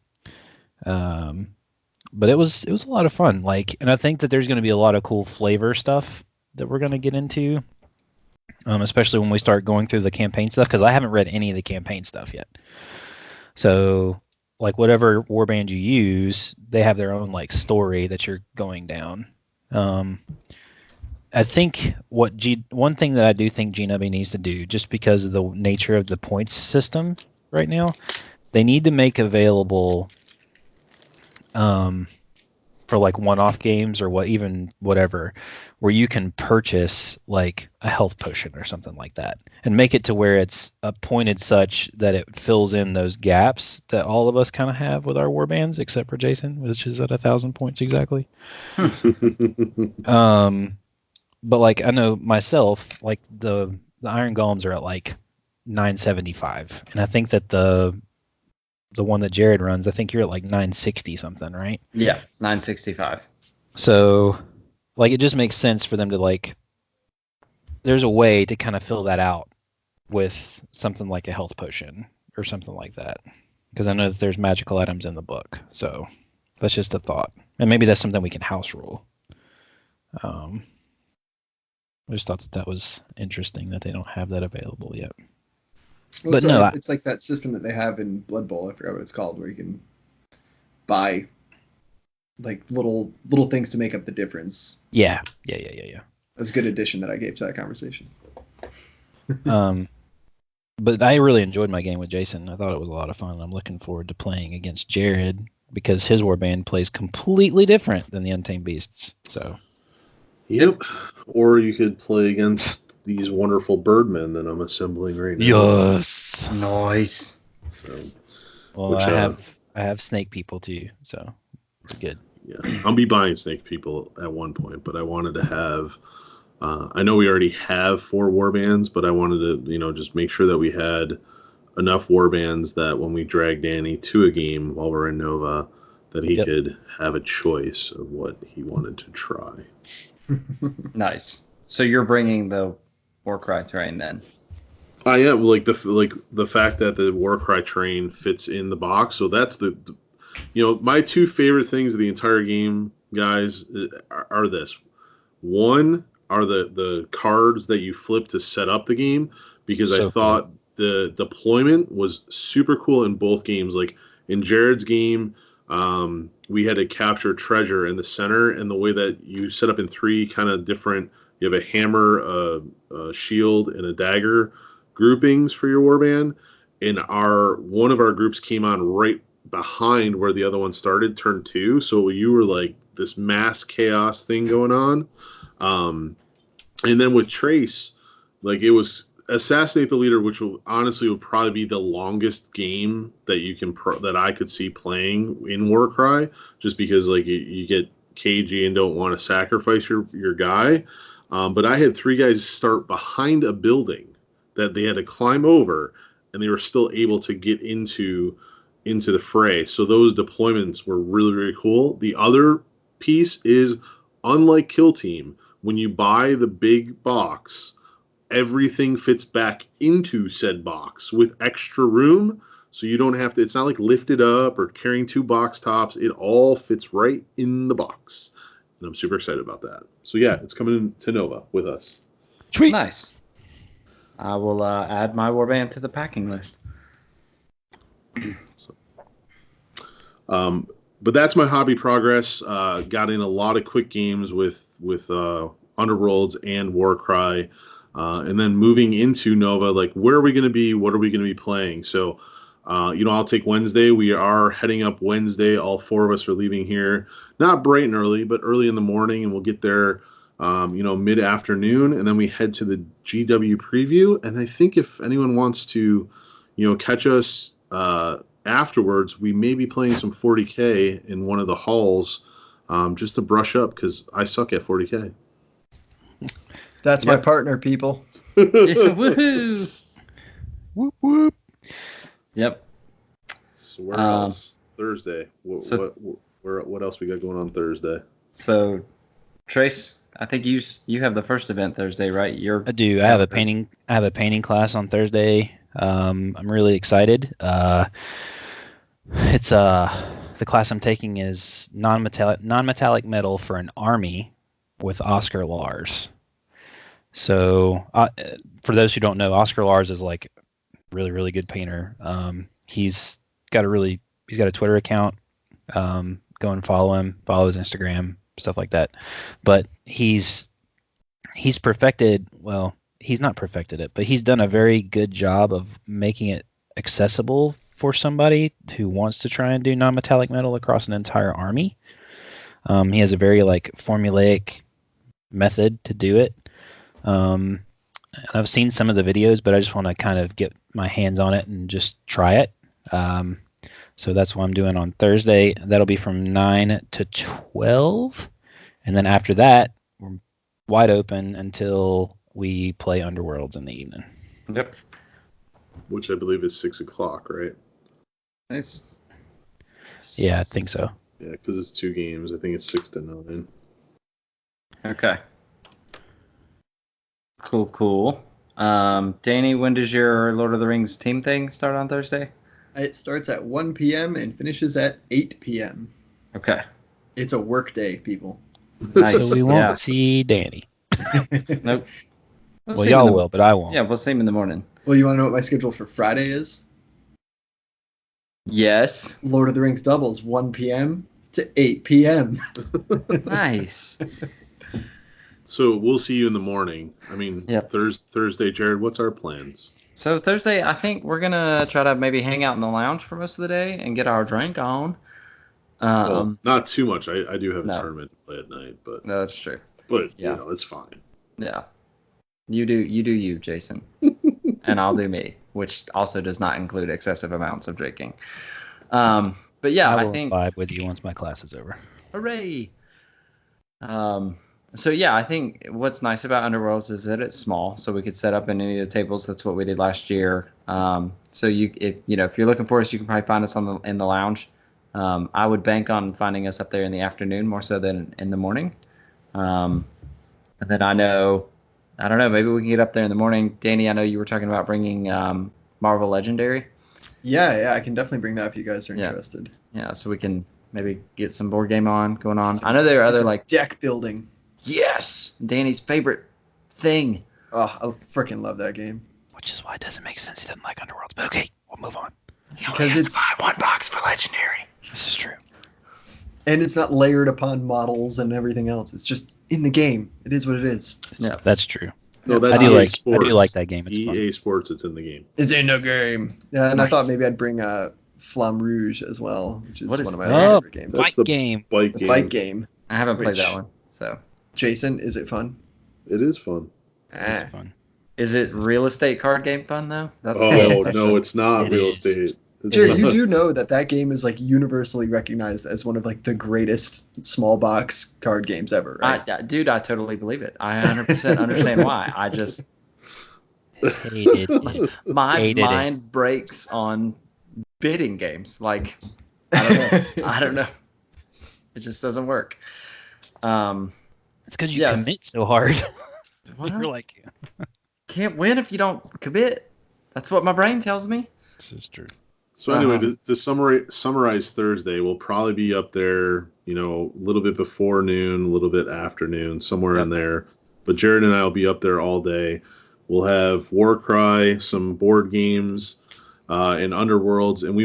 But it was a lot of fun. Like, and I think that there's going to be a lot of cool flavor stuff that we're going to get into, especially when we start going through the campaign stuff, because I haven't read any of the campaign stuff yet. So, like, whatever warband you use, they have their own like story that you're going down. I think one thing that I do think GW needs to do, just because of the nature of the points system right now, they need to make available for like one-off games or whatever, where you can purchase like a health potion or something like that, and make it to where it's appointed such that it fills in those gaps that all of us kind of have with our warbands, except for Jason, which is at 1,000 points exactly. But like I know myself, like the Iron Golems are at like 975, and I think that the one that Jerod runs, I think you're at like 960 something, right? Yeah, 965. So like it just makes sense for them to like, there's a way to kind of fill that out with something like a health potion or something like that, because I know that there's magical items in the book. So that's just a thought, and maybe that's something we can house rule. I just thought that was interesting that they don't have that available yet. Well, But no, it's like that system that they have in Blood Bowl. I forgot what it's called, where you can buy like little things to make up the difference. Yeah. That's a good addition that I gave to that conversation. But I really enjoyed my game with Jason. I thought it was a lot of fun. I'm looking forward to playing against Jerod, because his warband plays completely different than the Untamed Beasts. So. Yep. Or you could play against these wonderful birdmen that I'm assembling right now. Yes. Nice. So, Well, I have snake people too, so it's good. Yeah, I'll be buying snake people at one point, but I wanted to have. I know we already have 4 warbands, but I wanted to, just make sure that we had enough warbands that when we drag Danny to a game while we're in Nova, that he could have a choice of what he wanted to try. Nice. So you're bringing the WarCry terrain then? I am, like the fact that the WarCry terrain fits in the box. So that's my 2 favorite things of the entire game, guys, are this. One are the cards that you flip to set up the game, because I thought the deployment was super cool in both games. Like in Jared's game, we had to capture treasure in the center, and the way that you set up in 3 kind of different, you have a hammer, a shield, and a dagger groupings for your warband. And one of our groups came on right behind where the other one started, turn 2. So you were like this mass chaos thing going on. And then with Trace, like it was Assassinate the Leader, which honestly would probably be the longest game that you can that I could see playing in WarCry, just because like you get cagey and don't want to sacrifice your guy. But I had 3 guys start behind a building that they had to climb over, and they were still able to get into the fray. So those deployments were really, really cool. The other piece is, unlike Kill Team, when you buy the big box, everything fits back into said box with extra room, so you don't have to, it's not like lifted up or carrying 2 box tops. It all fits right in the box, and I'm super excited about that. So yeah, it's coming to Nova with us. Sweet. Nice. I will add my warband to the packing list. But that's my hobby progress. Got in a lot of quick games with Underworlds and WarCry. And then moving into Nova, like, where are we going to be? What are we going to be playing? So, I'll take Wednesday. We are heading up Wednesday. All 4 of us are leaving here, not bright and early, but early in the morning, and we'll get there, mid-afternoon, and then we head to the GW preview. And I think if anyone wants to, catch us afterwards, we may be playing some 40K in one of the halls, just to brush up, because I suck at 40K. That's my partner, people. Woohoo! Whoop whoop. Yep. So where else? Thursday. What else we got going on Thursday? So, Trace, I think you have the first event Thursday, right? I do. I have a painting class on Thursday. I'm really excited. It's the class I'm taking is non-metallic metal for an army with Oscar Lars. So for those who don't know, Oscar Lars is like really, really good painter. He's got a Twitter account. Go and follow him, follow his Instagram, stuff like that. But he's perfected, well, he's not perfected it, but he's done a very good job of making it accessible for somebody who wants to try and do non-metallic metal across an entire army. He has a very like formulaic method to do it. And I've seen some of the videos, but I just want to kind of get my hands on it and just try it. So that's what I'm doing on Thursday. That'll be from 9 to 12. And then after that, we're wide open until we play Underworlds in the evening. Yep. Which I believe is 6 o'clock, right? Nice. Yeah, I think so. Yeah, because it's 2 games. I think it's 6 to 9. Okay. Cool. Danny, when does your Lord of the Rings team thing start on Thursday? It starts at 1 p.m. and finishes at 8 p.m. Okay. It's a work day, people. Nice. So we won't see Danny. Nope. Well, y'all will, but I won't. Yeah, we'll see him in the morning. Well, you want to know what my schedule for Friday is? Yes. Lord of the Rings doubles, 1 p.m. to 8 p.m. Nice. So we'll see you in the morning. I mean, Yep. Thursday, Jerod, what's our plans? So Thursday, I think we're going to try to maybe hang out in the lounge for most of the day and get our drink on. Well, not too much. I do have a No. tournament to play at night, but No, that's true. you know, it's fine. Yeah. You do you, Jason. And I'll do me, which also does not include excessive amounts of drinking. But yeah, I I will think vibe with you once my class is over. hooray. So yeah, I think what's nice about Underworlds is that it's small, so we could set up in any of the tables. That's what we did last year. So if you're looking for us, you can probably find us in the lounge. I would bank on finding us up there in the afternoon more so than in the morning. And then I don't know, maybe we can get up there in the morning. Danny, I know you were talking about bringing Marvel Legendary. Yeah, I can definitely bring that if you guys are interested. Yeah, so we can maybe get some board game going on. I know there are other like deck building. Yes, Danny's favorite thing. Oh, I freaking love that game. Which is why it doesn't make sense he doesn't like Underworlds. But okay, we'll move on. He only has to buy 1 box for Legendary. This is true. And it's not layered upon models and everything else. It's just in the game. It is what it is. Yeah, that's true. No, that's I do Sports. like that game. It's EA fun. Sports, it's in the game. It's in the game. Yeah, and Nice. I thought maybe I'd bring Flamme Rouge as well, which is What is one of my that? favorite games. That's Bike the game. Bike The game. bike game. I haven't played Which- that one. So, Jason, is it fun? It is fun. It's fun. is it real estate card game fun though? That's Oh, the no, it's not It real is. estate. It's Jared, not. you do know that game is like universally recognized as one of like the greatest small box card games ever, right? Dude, I totally believe it. I 100% understand why. I just Hated it. my Hated mind breaks on bidding games. Like I don't know. It just doesn't work. It's because you Yes. commit so hard. Well, You're like, can't win if you don't commit. That's what my brain tells me. this is true. So anyway, Uh-huh. to summarize Thursday, we'll probably be up there, a little bit before noon, a little bit after noon, somewhere in there. But Jerod and I will be up there all day. We'll have WarCry, some board games, and Underworlds, and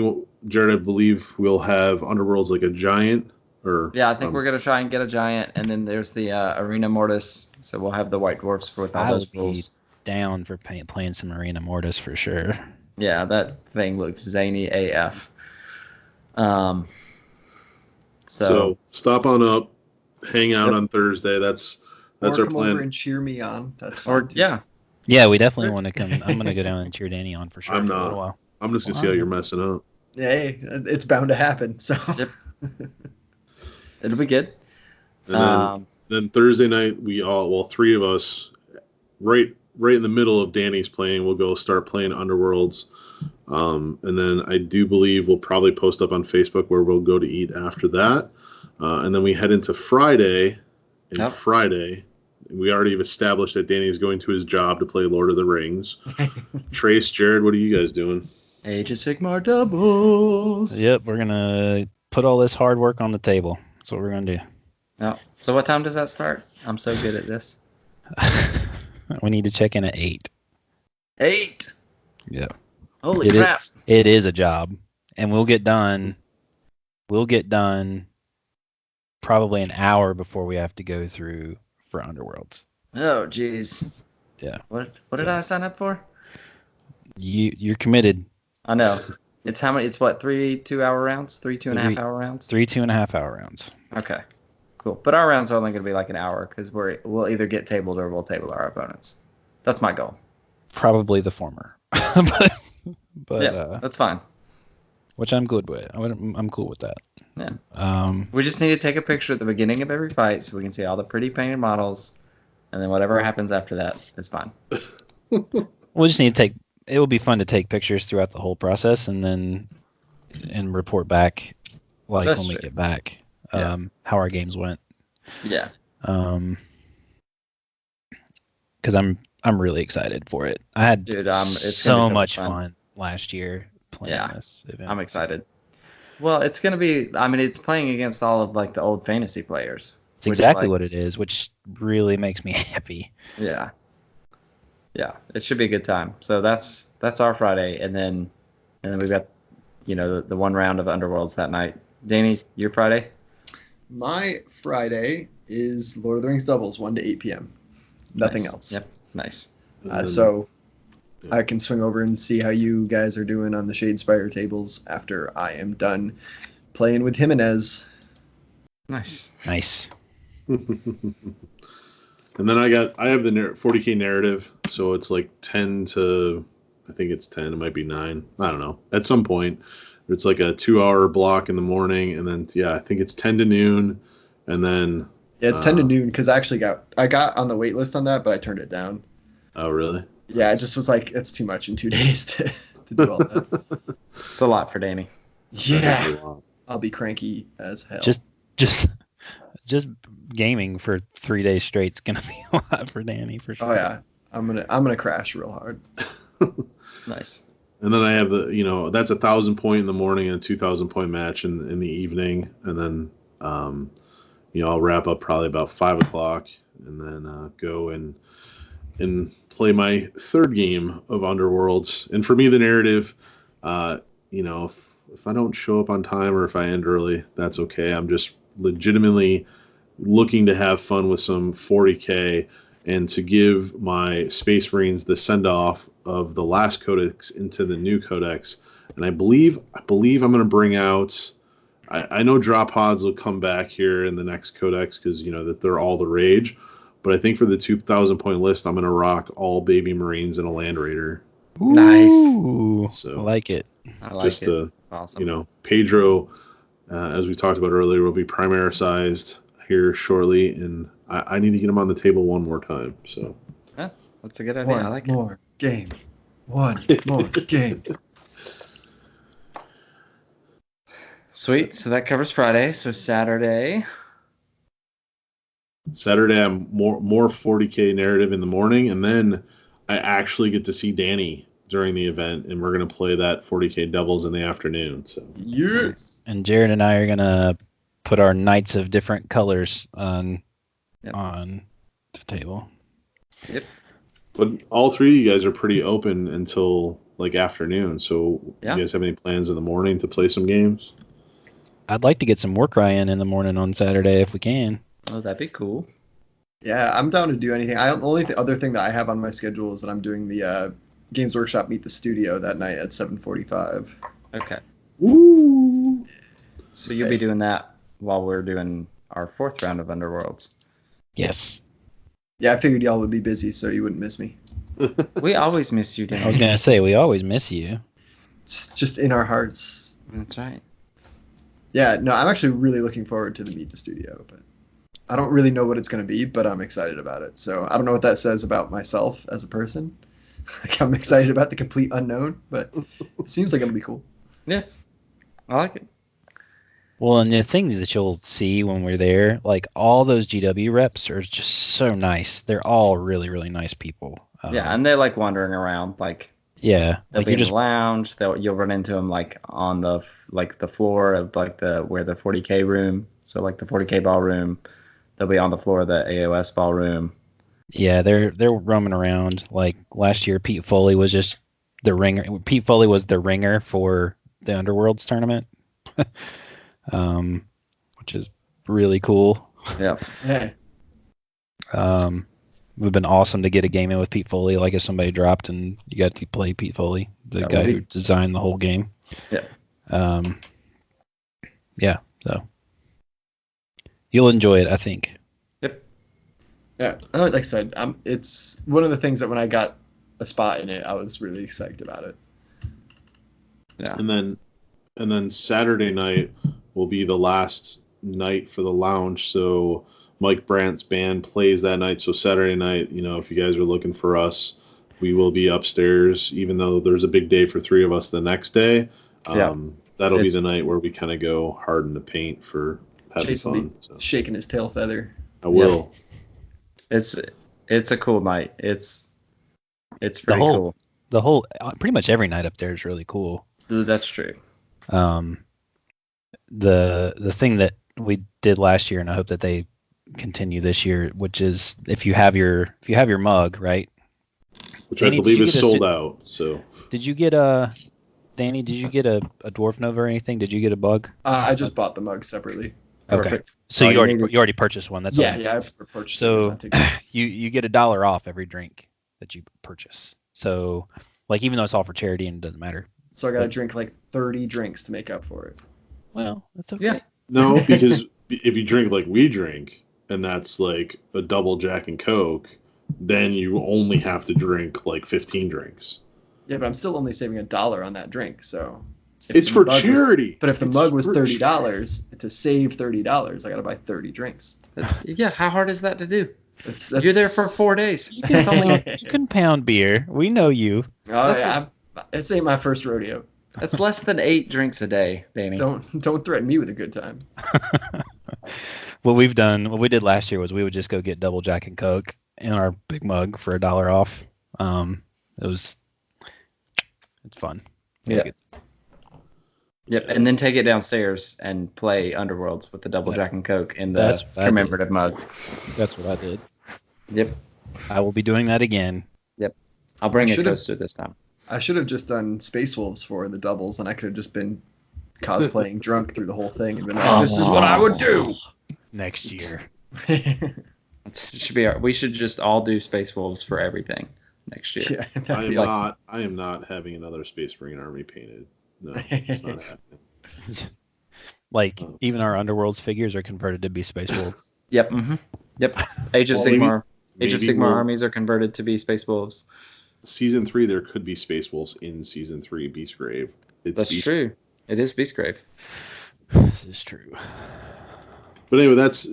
Jerod, I believe we'll have Underworlds like a giant, or Yeah, I think we're gonna try and get a giant, and then there's the Arena Mortis. So we'll have the White Dwarfs with all I those would be rules. down for playing some Arena Mortis for sure. Yeah, that thing looks zany AF. so stop on up, hang out Yep. on Thursday. That's Or our come plan. over and cheer me on. That's fine. or too. yeah, Yeah, we definitely want to come. I'm gonna go down and cheer Danny on for sure. I'm for a not. little while. I'm just gonna see how you're messing up. Hey, it's bound to happen. So Yep. it'll be good. And then Thursday night, three of us, right in the middle of Danny's playing, we'll go start playing Underworlds. And then I do believe we'll probably post up on Facebook where we'll go to eat after that. And then we head into Friday. And Yep. Friday, We already have established that Danny is going to his job to play Lord of the Rings. Trace, Jerod, what are you guys doing? Age of Sigmar doubles. Yep, we're gonna put all this hard work on the table. That's what we're gonna do. Yeah. So what time does that start? I'm so good at this. We need to check in at 8. 8. Yeah. Holy crap. It is a job, and we'll get done. We'll get done probably an hour before we have to go through for Underworlds. Oh, jeez. Yeah. What did I sign up for? You're committed. I know. It's how many? It's what, 3 2-hour rounds? 3 2.5 hour rounds? 3 2.5-hour rounds. Okay. But our rounds are only going to be like an hour because we'll either get tabled or we'll table our opponents. That's my goal. Probably the former. but yeah, that's fine. Which I'm good with. I'm cool with that. Yeah. We just need to take a picture at the beginning of every fight so we can see all the pretty painted models, and then whatever happens after that is fine. We'll just need to take. It will be fun to take pictures throughout the whole process and report back That's when we true. get back. Yeah. How our games went. Yeah. Because I'm really excited for it. I had Dude, it's so gonna be much fun. fun last year playing this event. I'm excited. Well, it's going to be, it's playing against all of like the old fantasy players. It's exactly what it is, which really makes me happy. Yeah. Yeah, it should be a good time. So that's our Friday, and then we've got the one round of Underworlds that night. Danny, your Friday? My Friday is Lord of the Rings doubles, 1 to 8 p.m. Nothing Nice. else. Yep, nice. So I can swing over and see how you guys are doing on the Shadespire tables after I am done playing with Jimenez. Nice. And then I have the 40k narrative, so it's like 10 to, I think it's 10, it might be 9, I don't know. At some point, it's like a 2-hour block in the morning, and then I think it's 10 to noon, and then Yeah, it's 10 to noon because I got on the wait list on that, but I turned it down. Oh, really? Yeah, it just was like it's too much in 2 days to do all that. It's a lot for Danny. Yeah, I'll be cranky as hell. Just gaming for 3 days straight is gonna be a lot for Danny for sure. Oh yeah, I'm gonna crash real hard. Nice. And then I have that's 1,000 point in the morning and a 2,000 point match in the evening, and then I'll wrap up probably about 5 o'clock, and then go and play my third game of Underworlds. And for me, the narrative, if I don't show up on time or if I end early, that's okay. I'm just legitimately looking to have fun with some 40k and to give my Space Marines the send off of the last Codex into the new Codex. And I believe I'm going to bring out. I know drop pods will come back here in the next Codex because that they're all the rage. But I think for the 2,000 point list, I'm going to rock all baby Marines and a Land Raider. Ooh, So I like it. I like it. That's awesome. Pedro, as we talked about earlier, will be primarisized here shortly, and I need to get him on the table one more time. So Yeah, that's a good idea. I like it. One more game. Sweet. So that covers Friday. So Saturday. I'm more 40k narrative in the morning, and then I actually get to see Danny during the event, and we're going to play that 40k doubles in the afternoon. So Yes. And Jerod and I are gonna put our knights of different colors on the table. Yep. But all three of you guys are pretty open until like afternoon. So Yeah. you guys have any plans in the morning to play some games? I'd like to get some WarCry in the morning on Saturday if we can. Oh, that'd be cool. Yeah, I'm down to do anything. The only other thing that I have on my schedule is that I'm doing the Games Workshop Meet the Studio that night at 7:45. Okay. Ooh. So you'll be doing that while we're doing our fourth round of Underworlds. Yes. Yeah, I figured y'all would be busy, so you wouldn't miss me. We always miss you, Danny. I was gonna say we always miss you. Just in our hearts. That's right. Yeah, no, I'm actually really looking forward to the Meet the Studio, but I don't really know what it's going to be, but I'm excited about it. So I don't know what that says about myself as a person. Like I'm excited about the complete unknown, but it seems like it'll be cool. Yeah. I like it. Well, and the thing that you'll see when we're there, like all those GW reps are just so nice. They're all really, really nice people. Yeah, and they're like wandering around, like yeah, they'll like be you in just the lounge. You'll run into them like on the floor of like where the 40K room. So like the 40K ballroom, they'll be on the floor of the AOS ballroom. yeah, they're roaming around. Like last year, Pete Foley was just the ringer. Pete Foley was the ringer for the Underworlds tournament, which is really cool. Yeah. Yeah. It would have been awesome to get a game in with Pete Foley, like if somebody dropped and you got to play Pete Foley, the guy who designed the whole game. Yeah. Yeah, so you'll enjoy it, I think. Yep. Yeah, like I said, it's one of the things that when I got a spot in it, I was really psyched about it. Yeah. And then Saturday night will be the last night for the lounge. So Mike Brandt's band plays that night. So Saturday night, if you guys are looking for us, we will be upstairs, even though there's a big day for three of us the next day. That'll be the night where we kind of go hard in the paint for having Jason will fun. be So. shaking his tail feather. I will. Yeah. It's a cool night. It's pretty cool. The whole pretty much every night up there is really cool. That's true. The thing that we did last year, and I hope that they continue this year, which is if you have your mug, right? Which Danny, I believe is sold out. So did you get Danny, did you get a dwarf nova or anything? Did you get a bug? I just bought the mug separately. Okay. Perfect. So you already purchased one. That's all. Yeah, I've purchased so it. you get $1 off every drink that you purchase. So like even though it's all for charity and it doesn't matter. So I got to drink like 30 drinks to make up for it. Well, that's okay. Yeah. no, because if you drink like we drink, and that's like a double Jack and Coke, then you only have to drink like 15 drinks. Yeah, but I'm still only saving $1 on that drink. So It's for charity. But if the mug was $30, to save $30, I got to buy 30 drinks. Yeah, how hard is that to do? That's You're there for 4 days. You can pound beer. We know you. It's ain't my first rodeo. That's less than 8 drinks a day, Danny. Don't threaten me with a good time. What we did last year was we would just go get double Jack and Coke in our big mug for $1 off. It's fun. Yeah. Yep, and then take it downstairs and play Underworlds with the double Jack and Coke in the commemorative mug. That's what I did. Yep. I will be doing that again. Yep. I'll bring a coaster this time. I should have just done Space Wolves for the doubles, and I could have just been cosplaying drunk through the whole thing and been like, this is what I would do next year. We should just all do Space Wolves for everything next year. Yeah, I am not having another Space Marine army painted. No, it's not happening. Like even our Underworlds figures are converted to be Space Wolves. Yep. Mm-hmm. Yep. Age of Sigmar armies are converted to be Space Wolves. Season 3, there could be Space Wolves in Season 3 Beastgrave. That's true. It is Beastgrave. This is true. But anyway, that's,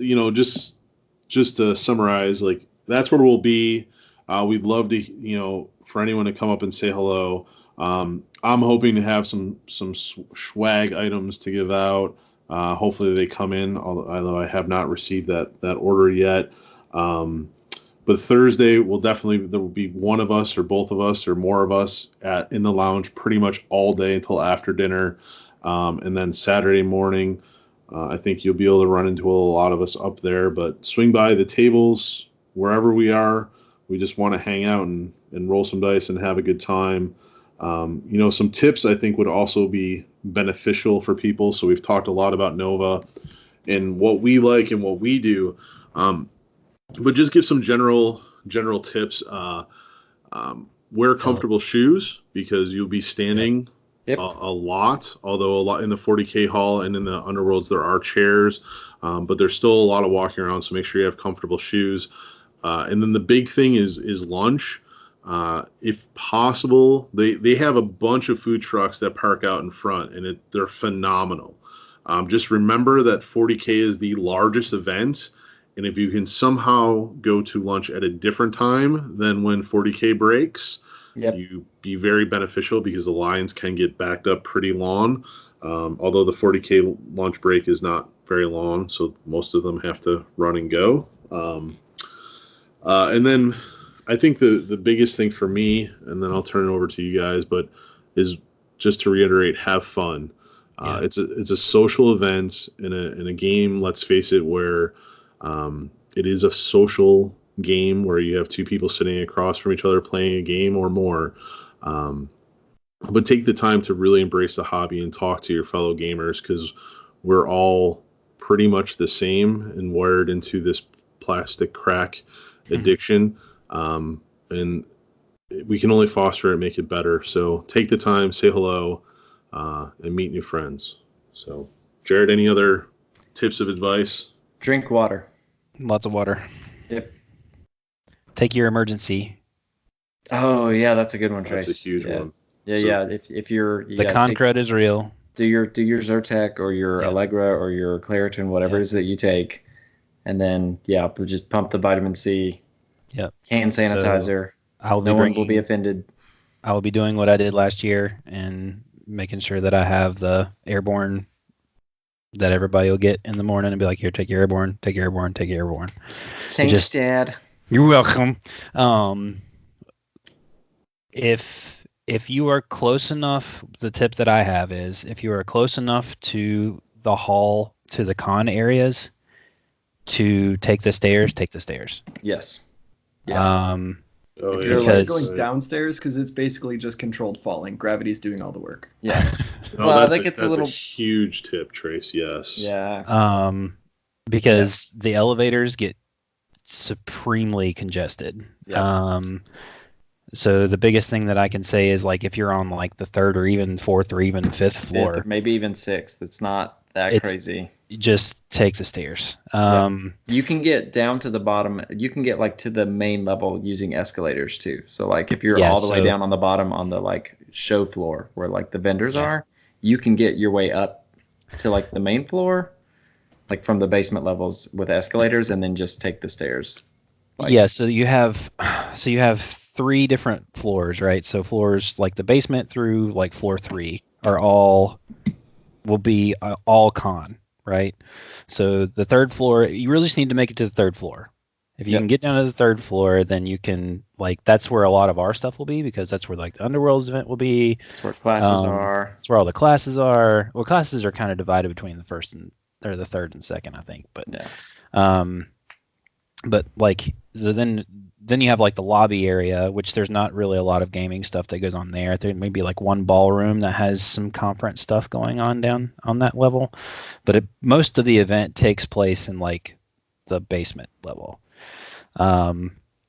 just to summarize, like, that's where we'll be. We'd love to, for anyone to come up and say hello. I'm hoping to have some swag items to give out. Hopefully they come in, although I have not received that order yet. But Thursday there will be one of us or both of us or more of us in the lounge pretty much all day until after dinner. And then Saturday morning, I think you'll be able to run into a lot of us up there. But swing by the tables wherever we are. We just want to hang out and roll some dice and have a good time. Some tips I think would also be beneficial for people. So we've talked a lot about Nova and what we like and what we do. But just give some general tips. Wear comfortable shoes because you'll be standing a lot. Although a lot in the 40K hall and in the Underworlds there are chairs, but there's still a lot of walking around. So make sure you have comfortable shoes. And then the big thing is lunch. If possible, they have a bunch of food trucks that park out in front, and they're phenomenal. Just remember that 40K is the largest event. And if you can somehow go to lunch at a different time than when 40K breaks, Yep. You be very beneficial because the lines can get backed up pretty long. Although the 40K launch break is not very long, so most of them have to run and go. And then I think the biggest thing for me, and then I'll turn it over to you guys, but is just to reiterate, have fun. It's a social event in a game, let's face it, where it is a social game where you have two people sitting across from each other playing a game or more. But take the time to really embrace the hobby and talk to your fellow gamers, because we're all pretty much the same and wired into this plastic crack addiction. And we can only foster it, make it better. So take the time, say hello, and meet new friends. So, Jerod, any other tips of advice? Drink water. Lots of water. Yep. Take your emergency. Oh yeah, that's a good one, Trace. That's a huge one. Yeah, So- yeah. If you're The cont'd is real. do your Zyrtec or your Allegra or your Claritin, whatever it is that you take, and then just pump the vitamin C. Yep. Hand sanitizer. No one will be offended. I will be doing what I did last year and making sure that I have the airborne that everybody will get in the morning and be like, here, take your airborne, take your airborne, take your airborne. Thanks, Dad. You're welcome. If you are close enough, the tip that I have is if you are close enough to the hall, to the con areas, to take the stairs, take the stairs. Yes. Yeah. Oh, If yeah. you're Because- going downstairs, because it's basically just controlled falling. Gravity's doing all the work. Yeah. Oh, Well, I that's think it's a that's little- huge tip, Trace. Yes. Yeah. Because the elevators get supremely congested. Yeah. So the biggest thing that I can say is like if you're on like the third or even fourth or even fifth floor, Maybe even sixth. It's not that It's- crazy. just take the stairs. You can get down to the bottom. You can get like to the main level using escalators too. So like if you're Yeah, all the way so- down on the bottom on the like show floor where like the vendors Yeah. are, you can get your way up to like the main floor, like from the basement levels with escalators, and then just take the stairs. Like- Yeah, so you have 3 different floors, right? So floors like the basement through like floor 3 will be all con, right? So the third floor, you really just need to make it to the third floor. If you Yep. can get down to the third floor, then you can like that's where a lot of our stuff will be because that's where like the Underworlds event will be. That's where classes Um, are. That's where all the classes are. Well, classes are kind of divided between the first and or the third and second, I think. But Yeah. but like so then you have like the lobby area, which there's not really a lot of gaming stuff that goes on there. There may be like one ballroom that has some conference stuff going on down on that level, but most of the event takes place in like the basement level.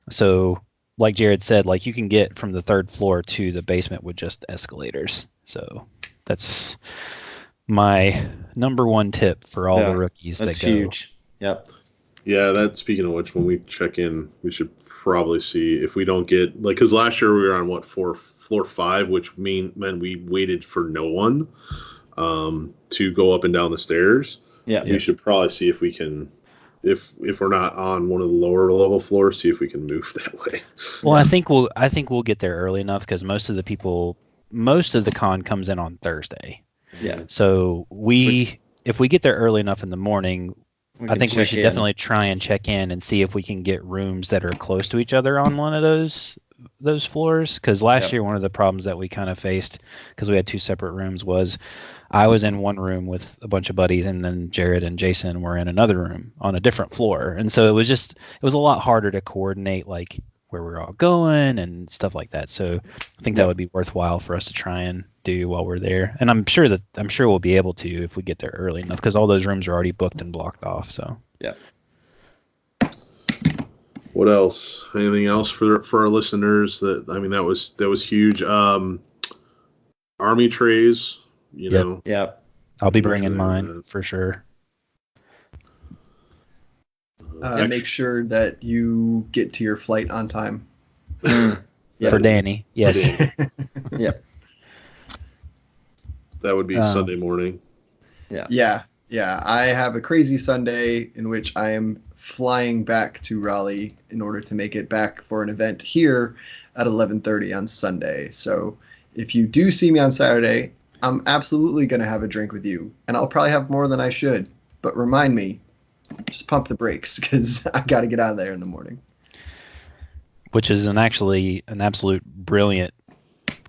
So like Jerod said, like you can get from the third floor to the basement with just escalators. So that's my number one tip for all the rookies That's that go. huge. Yep. Yeah, speaking of which, when we check in, we should probably see if we don't get like because last year we were on floor 5, which meant we waited for no one to go up and down the stairs. Yeah. We should probably see if we can, if we're not on one of the lower level floors, see if we can move that way. Well, I think we'll get there early enough because most of the con comes in on Thursday. Yeah. So if we get there early enough in the morning, I think we should definitely try and check in and see if we can get rooms that are close to each other on one of those floors. Because last year, one of the problems that we kind of faced, because we had 2 separate rooms, was I was in one room with a bunch of buddies, and then Jerod and Jason were in another room on a different floor. And so it was a lot harder to coordinate like where we're all going and stuff like that. So I think that would be worthwhile for us to try and do while we're there. And I'm sure we'll be able to if we get there early enough because all those rooms are already booked and blocked off. So yeah. What else? Anything else for our listeners? That was huge. Army trays, you know. Yeah. I'll be bringing mine for sure. Make sure that you get to your flight on time. For Danny, yes. Yeah. That would be Sunday morning. Yeah. Yeah, I have a crazy Sunday in which I am flying back to Raleigh in order to make it back for an event here at 11:30 on Sunday. So if you do see me on Saturday, I'm absolutely going to have a drink with you, and I'll probably have more than I should. But remind me, just pump the brakes because I got to get out of there in the morning. Which is actually an absolute brilliant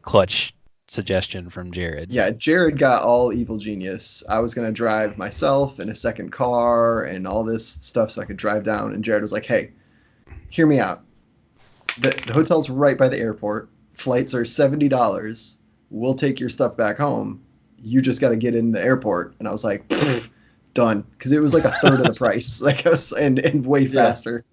clutch suggestion from Jerod. Yeah, Jerod got all evil genius. I was going to drive myself in a second car and all this stuff so I could drive down. And Jerod was like, hey, hear me out. The hotel's right by the airport. Flights are $70. We'll take your stuff back home. You just got to get in the airport. And I was like, done. Because it was like a third of the price. Like I was, and way faster.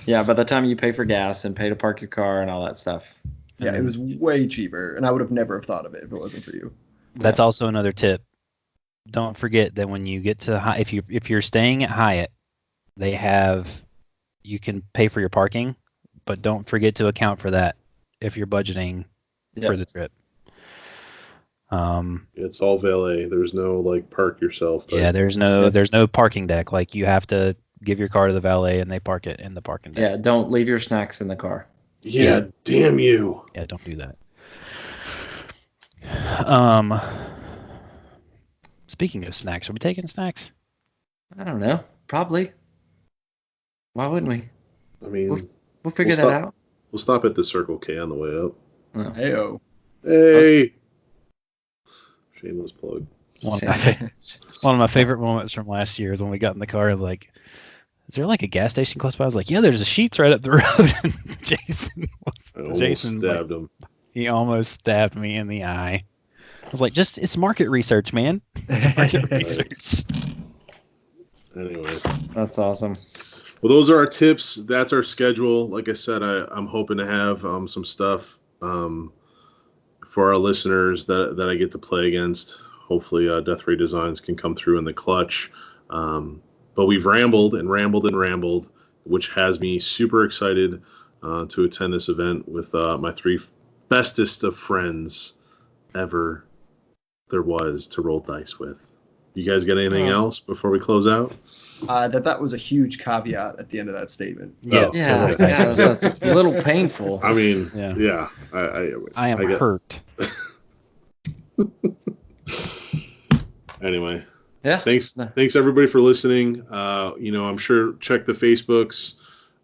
Yeah, by the time you pay for gas and pay to park your car and all that stuff. Yeah, it was way cheaper, and I would have never have thought of it if it wasn't for you. That's also another tip. Don't forget that when you get to if you're staying at Hyatt, you can pay for your parking, but don't forget to account for that if you're budgeting for the trip. It's all valet. There's no like park yourself type. Yeah, there's no parking deck. Like you have to give your car to the valet and they park it in the parking deck. Yeah, don't leave your snacks in the car. Yeah, damn you. Yeah, don't do that. Speaking of snacks, are we taking snacks? I don't know. Probably. Why wouldn't we? I mean, we'll figure that out. We'll stop at the Circle K on the way up. Oh. Hey-o. Hey. Shameless plug. One of my favorite moments from last year is when we got in the car. I was like, is there like a gas station close by? I was like, yeah, there's a Sheetz right up the road. And Jason stabbed him. He almost stabbed me in the eye. I was like, it's market research, man. It's market research. Anyway. That's awesome. Well, those are our tips. That's our schedule. Like I said, I'm hoping to have some stuff for our listeners that I get to play against. Hopefully, Death Ray Designs can come through in the clutch. But we've rambled and rambled and rambled, which has me super excited to attend this event with my three bestest of friends ever there was to roll dice with. You guys got anything else before we close out? That was a huge caveat at the end of that statement. Yeah, that's a little painful. I mean, I am hurt. Anyway. Yeah. Thanks everybody for listening. I'm sure check the Facebooks,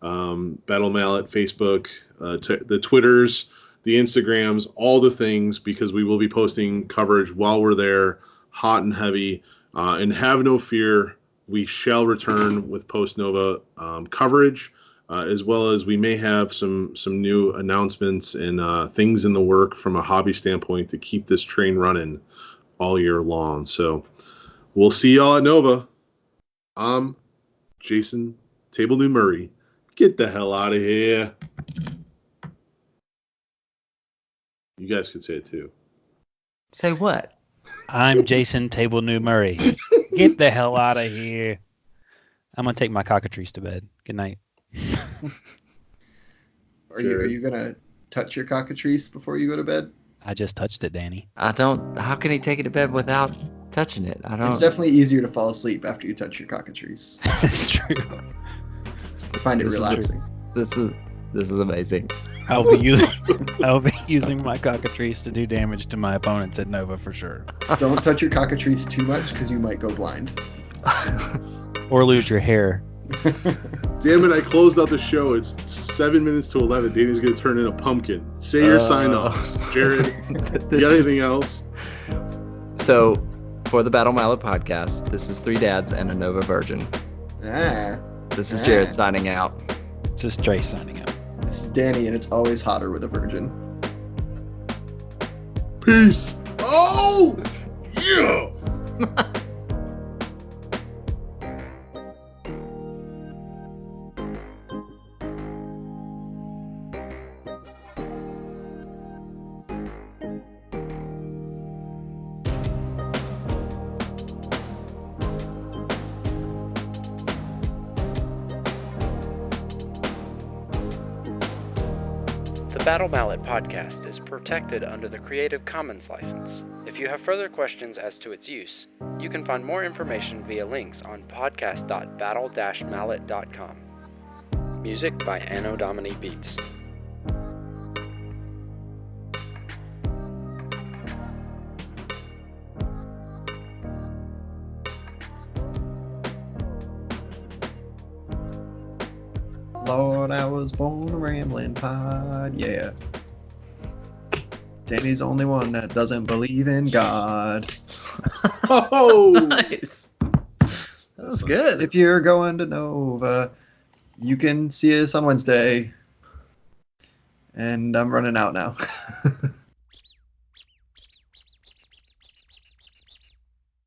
Battle Mallet Facebook, the Twitters, the Instagrams, all the things, because we will be posting coverage while we're there, hot and heavy. And have no fear, we shall return with Post Nova coverage, as well as we may have some new announcements and things in the work from a hobby standpoint to keep this train running all year long. So we'll see y'all at Nova. I'm Jason Table New Murray. Get the hell out of here. You guys could say it too. Say what? I'm Jason Table New Murray. Get the hell out of here. I'm going to take my cockatrice to bed. Good night. Are you going to touch your cockatrice before you go to bed? I just touched it, Danny. I don't. How can he take it to bed without touching it? I don't. It's definitely easier to fall asleep after you touch your cockatrice. That's true. I find it relaxing. This is amazing. I'll be using my cockatrice to do damage to my opponents at Nova for sure. Don't touch your cockatrice too much because you might go blind. Or lose your hair. Damn it, I closed out the show. It's 7 minutes to 11. Danny's going to turn in a pumpkin. Say your sign off. Jerod, you got anything else? So, for the Battle Mallet podcast, this is Three Dads and a Nova Virgin. This is Jerod signing out. This is Trey signing out. This is Danny, and it's always hotter with a virgin. Peace. Oh! Yeah! Battle Mallet podcast is protected under the Creative Commons license. If you have further questions as to its use, you can find more information via links on podcast.battle-mallet.com. Music by Anno Domini Beats. Lord, I was born a rambling pod, yeah. Danny's the only one that doesn't believe in God. Oh, Nice. That was good. If you're going to Nova, you can see us on Wednesday. And I'm running out now.